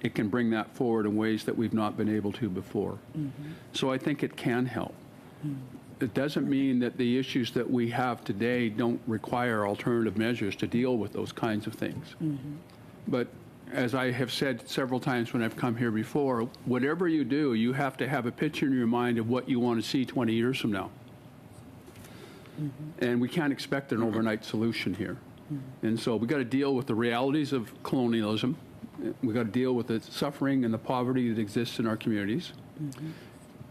it can bring that forward in ways that we've not been able to before. So I think it can help. It doesn't mean that the issues that we have today don't require alternative measures to deal with those kinds of things. But as I have said several times when I've come here before, whatever you do, you have to have a picture in your mind of what you want to see 20 years from now. And we can't expect an overnight solution here. And so we've got to deal with the realities of colonialism. We've got to deal with the suffering and the poverty that exists in our communities.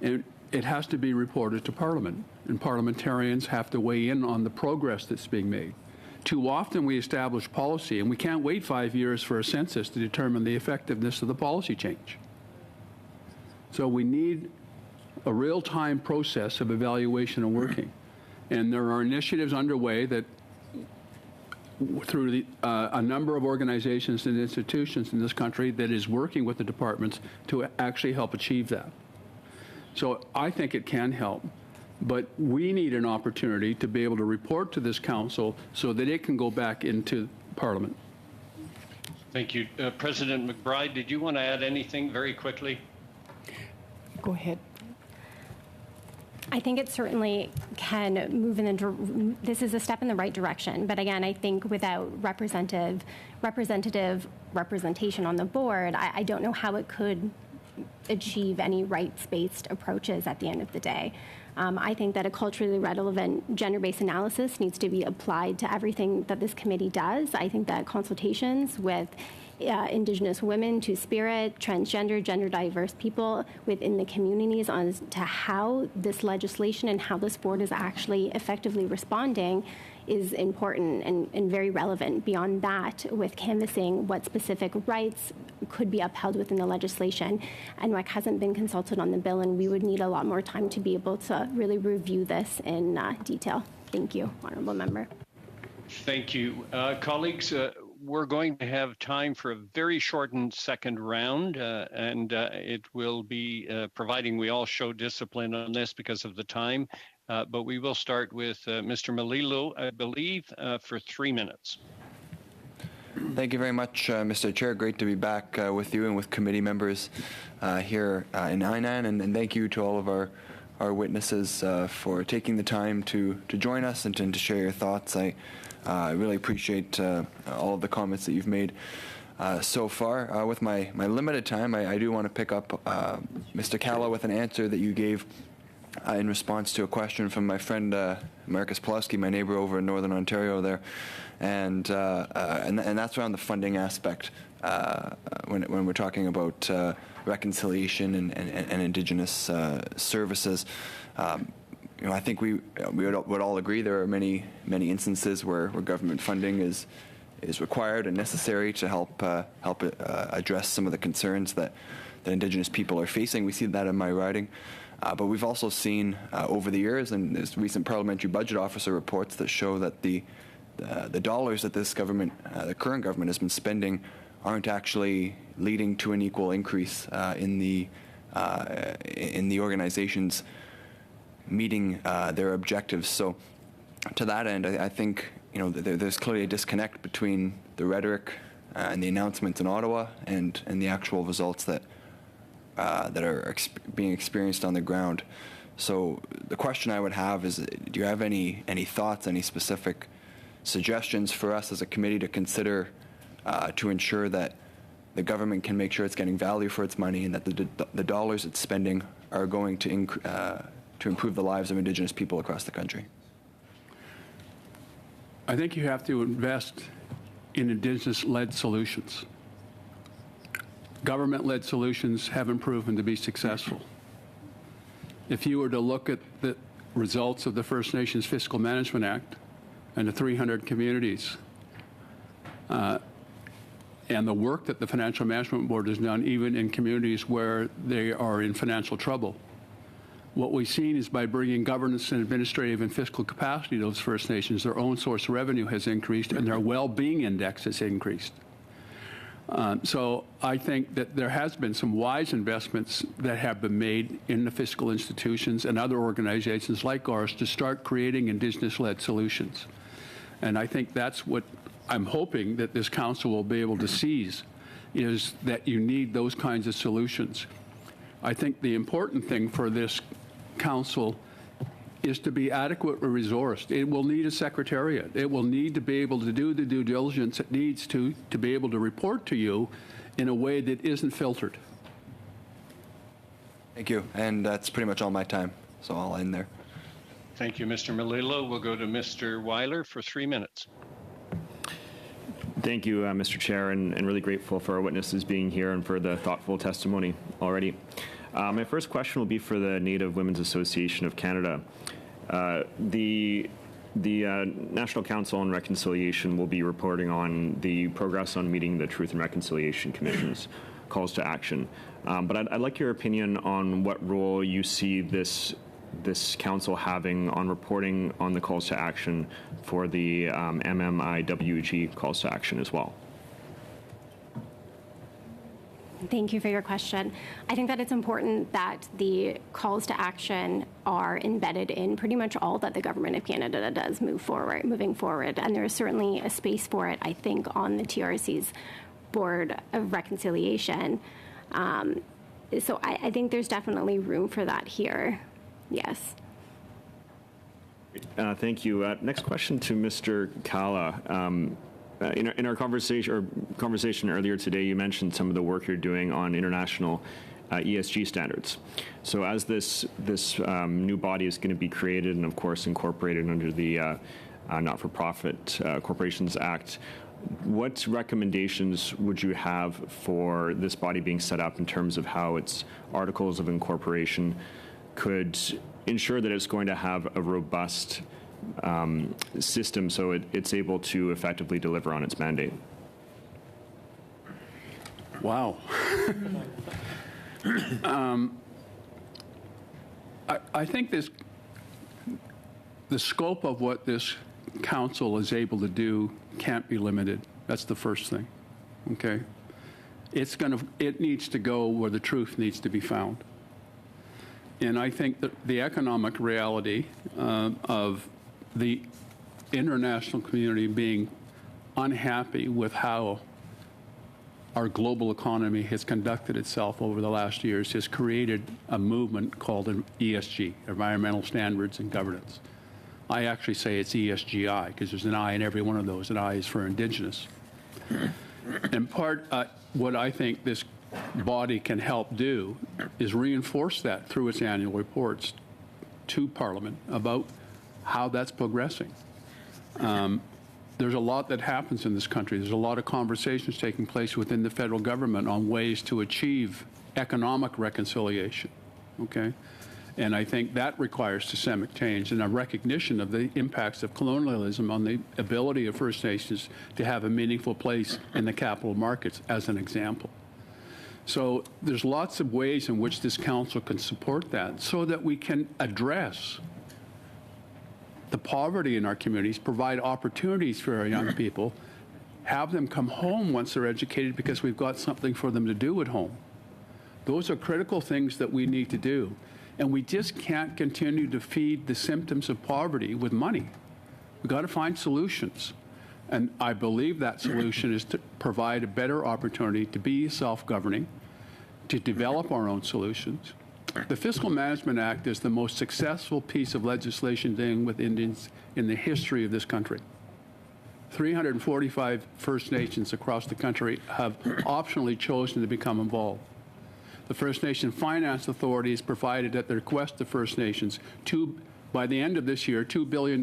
And it has to be reported to Parliament. And parliamentarians have to weigh in on the progress that's being made. Too often we establish policy, and we can't wait 5 years for a census to determine the effectiveness of the policy change. So we need a real-time process of evaluation and working. And there are initiatives underway that, through a number of organizations and institutions in this country, that is working with the departments to actually help achieve that. So I think it can help. But we need an opportunity to be able to report to this council so that it can go back into Parliament. Thank you. President McBride, did you want to add anything very quickly? Go ahead. I think it certainly can move in the. This is a step in the right direction, but again, I think without representative representation on the board, I don't know how it could achieve any rights-based approaches at the end of the day. I think that a culturally relevant gender-based analysis needs to be applied to everything that this committee does. I think that consultations with Indigenous women, Two-Spirit, transgender, gender-diverse people within the communities on to how this legislation and how this board is actually effectively responding is important and very relevant. Beyond that, with canvassing what specific rights could be upheld within the legislation, NWAC hasn't been consulted on the bill, and we would need a lot more time to be able to really review this in detail. Thank you, Honourable Member. Thank you. Colleagues, we're going to have time for a very shortened second round, and it will be, providing we all show discipline on this because of the time, but we will start with Mr. Melillo, I believe, for 3 minutes. Thank you very much, Mr. Chair. Great to be back with you and with committee members here in Hainan, and thank you to all of our witnesses for taking the time to join us and to share your thoughts. I really appreciate all of the comments that you've made so far. With my limited time, I do want to pick up Mr. Calla with an answer that you gave in response to a question from my friend Marcus Pulaski, my neighbor over in Northern Ontario there, and that's around the funding aspect when we're talking about reconciliation and Indigenous services. I think we would all agree there are many instances where government funding is required and necessary to help address some of the concerns that Indigenous people are facing. We see that in my riding. But we've also seen over the years, and there's recent parliamentary budget officer reports that show that the the dollars that this government, the current government, has been spending aren't actually leading to an equal increase in the organizations meeting their objectives. So, to that end, I think there's clearly a disconnect between the rhetoric and the announcements in Ottawa and the actual results that are being experienced on the ground. So the question I would have is, do you have any thoughts, any specific suggestions for us as a committee to consider to ensure that the government can make sure it's getting value for its money and that the dollars it's spending are going to improve the lives of Indigenous people across the country? I think you have to invest in Indigenous-led solutions. Government-led solutions haven't proven to be successful. If you were to look at the results of the First Nations Fiscal Management Act and the 300 communities and the work that the Financial Management Board has done, even in communities where they are in financial trouble, what we've seen is by bringing governance and administrative and fiscal capacity to those First Nations, their own source of revenue has increased and their well-being index has increased. So I think that there has been some wise investments that have been made in the fiscal institutions and other organizations like ours to start creating Indigenous-led solutions. And I think that's what I'm hoping that this council will be able to seize, is that you need those kinds of solutions. I think the important thing for this council is to be adequately resourced. It will need a secretariat. It will need to be able to do the due diligence it needs to be able to report to you in a way that isn't filtered. Thank you. And that's pretty much all my time, so I'll end there. Thank you, Mr. Malilo. We'll go to Mr. Weiler for 3 minutes. Thank you, Mr. Chair, and really grateful for our witnesses being here and for the thoughtful testimony already. My first question will be for the Native Women's Association of Canada. The National Council on Reconciliation will be reporting on the progress on meeting the Truth and Reconciliation Commission's calls to action. But I'd like your opinion on what role you see this council having on reporting on the calls to action for the MMIWG calls to action as well. Thank you for your question. I think that it's important that the calls to action are embedded in pretty much all that the Government of Canada does moving forward. And there is certainly a space for it, I think, on the TRC's Board of Reconciliation. So I think there's definitely room for that here. Yes. Thank you. Next question to Mr. Kala. In our conversation earlier today, you mentioned some of the work you're doing on international ESG standards. So as this new body is going to be created and, of course, incorporated under the Not-for-Profit Corporations Act, what recommendations would you have for this body being set up in terms of how its articles of incorporation could ensure that it's going to have a robust system so it's able to effectively deliver on its mandate? Wow. I think the scope of what this council is able to do can't be limited. That's the first thing. Okay? It needs to go where the truth needs to be found. And I think that the economic reality of the international community being unhappy with how our global economy has conducted itself over the last years has created a movement called ESG, Environmental Standards and Governance. I actually say it's ESGI because there's an I in every one of those, and I is for Indigenous. And what I think this body can help do is reinforce that through its annual reports to Parliament about how that's progressing. There's a lot that happens in this country. There's a lot of conversations taking place within the federal government on ways to achieve economic reconciliation, okay? And I think that requires systemic change and a recognition of the impacts of colonialism on the ability of First Nations to have a meaningful place in the capital markets, as an example. So there's lots of ways in which this council can support that so that we can address the poverty in our communities, provide opportunities for our young people, have them come home once they're educated because we've got something for them to do at home. Those are critical things that we need to do. And we just can't continue to feed the symptoms of poverty with money. We've got to find solutions. And I believe that solution is to provide a better opportunity to be self-governing, to develop our own solutions. The Fiscal Management Act is the most successful piece of legislation dealing with Indians in the history of this country. 345 First Nations across the country have optionally chosen to become involved. The First Nation Finance Authority has provided at the request of First Nations by the end of this year, $2 billion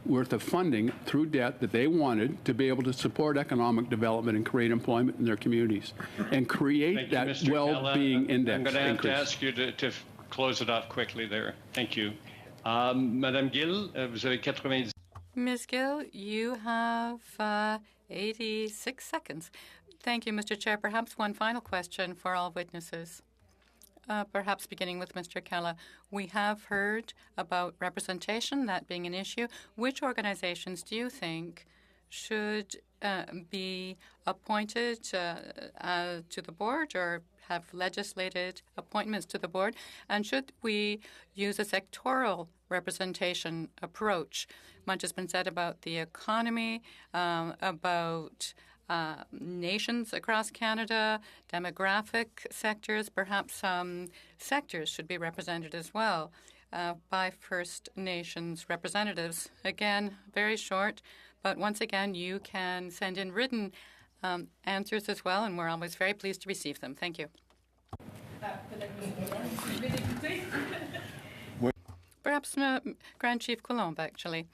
worth of funding through debt that they wanted to be able to support economic development and create employment in their communities and create that well-being index. I'm going to have to ask you to close it off quickly there. Thank you. Madame Gill, vous avez 90. Ms. Gill, you have 86 seconds. Thank you, Mr. Chair. Perhaps one final question for all witnesses. Perhaps beginning with Mr. Kella. We have heard about representation, that being an issue. Which organizations do you think should be appointed to the board or have legislated appointments to the board? And should we use a sectoral representation approach? Much has been said about the economy, about nations across Canada, demographic sectors. Perhaps some sectors should be represented as well by First Nations representatives. Again, very short, but once again, you can send in written answers as well, and we're always very pleased to receive them. Thank you. Perhaps Grand Chief Coulombe, actually.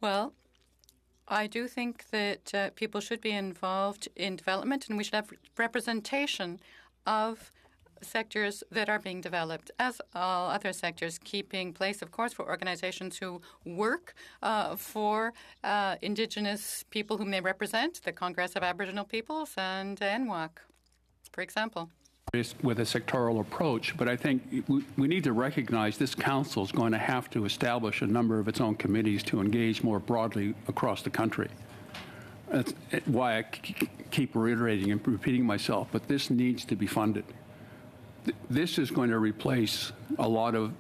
Well, I do think that people should be involved in development, and we should have representation of sectors that are being developed, as all other sectors, keeping place, of course, for organizations who work for Indigenous people whom they represent, the Congress of Aboriginal Peoples and NWAC, for example. With a sectoral approach, but I think we need to recognize this council is going to have to establish a number of its own committees to engage more broadly across the country. That's why I keep reiterating and repeating myself, but this needs to be funded. This is going to replace a lot of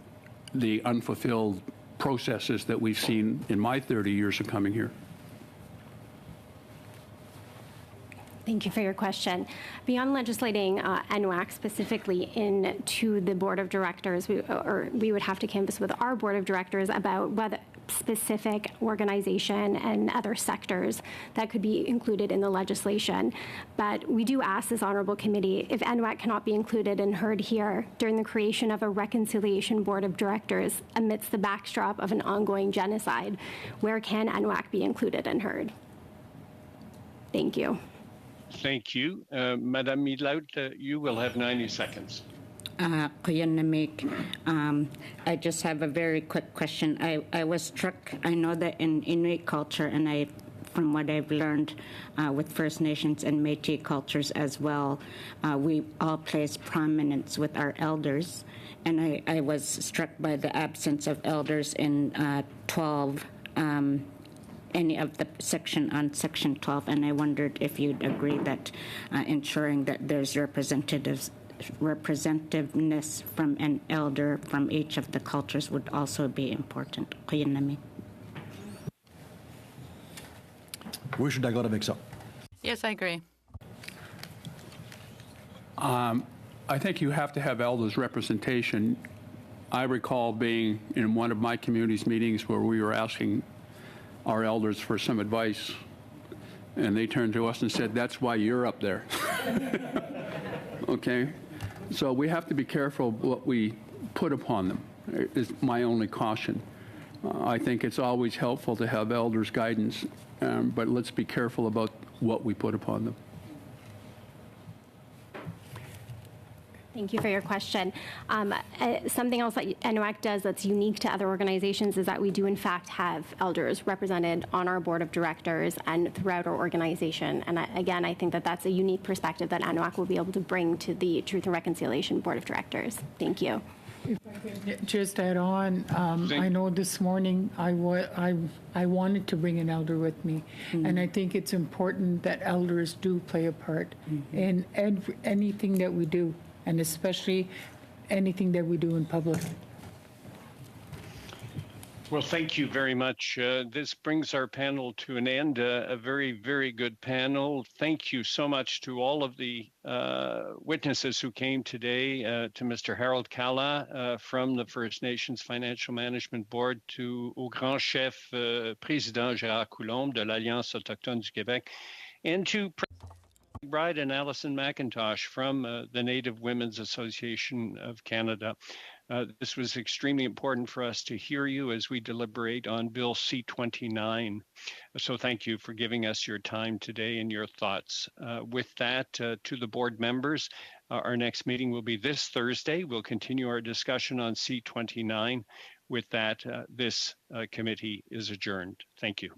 the unfulfilled processes that we've seen in my 30 years of coming here. Thank you for your question. Beyond legislating NWAC specifically into the board of directors, we would have to canvass with our board of directors about whether specific organization and other sectors that could be included in the legislation. But we do ask this honorable committee if NWAC cannot be included and heard here during the creation of a reconciliation board of directors amidst the backdrop of an ongoing genocide. Where can NWAC be included and heard? Thank you. Thank you. Madame Midlaut, you will have 90 seconds. I just have a very quick question. I was struck, I know that in Inuit culture, and from what I've learned with First Nations and Métis cultures as well, we all place prominence with our elders. And I was struck by the absence of elders in 12, any of the section on Section 12, and I wondered if you'd agree that ensuring that there's representativeness from an elder from each of the cultures would also be important. Yes, I agree. I think you have to have elders representation. I recall being in one of my community's meetings where we were asking our elders for some advice, and they turned to us and said, "That's why you're up there." Okay? So we have to be careful what we put upon them, is my only caution. I think it's always helpful to have elders' guidance, but let's be careful about what we put upon them. Thank you for your question. Something else that NWAC does that's unique to other organizations is that we do in fact have elders represented on our board of directors and throughout our organization. And again, I think that that's a unique perspective that NWAC will be able to bring to the Truth and Reconciliation Board of Directors. Thank you. Just add on, I know this morning I wanted to bring an elder with me, and I think it's important that elders do play a part in anything that we do, and especially anything that we do in public. Well, thank you very much. This brings our panel to an end, a very, very good panel. Thank you so much to all of the witnesses who came today, to Mr. Harold Kalla from the First Nations Financial Management Board, to au grand chef président Gérard Coulombe de l'Alliance Autochtone du Québec, and to Bride and Alison McIntosh from the Native Women's Association of Canada. This was extremely important for us to hear you as we deliberate on Bill C-29. So thank you for giving us your time today and your thoughts. With that, to the board members, our next meeting will be this Thursday. We'll continue our discussion on C-29. With that, this committee is adjourned. Thank you.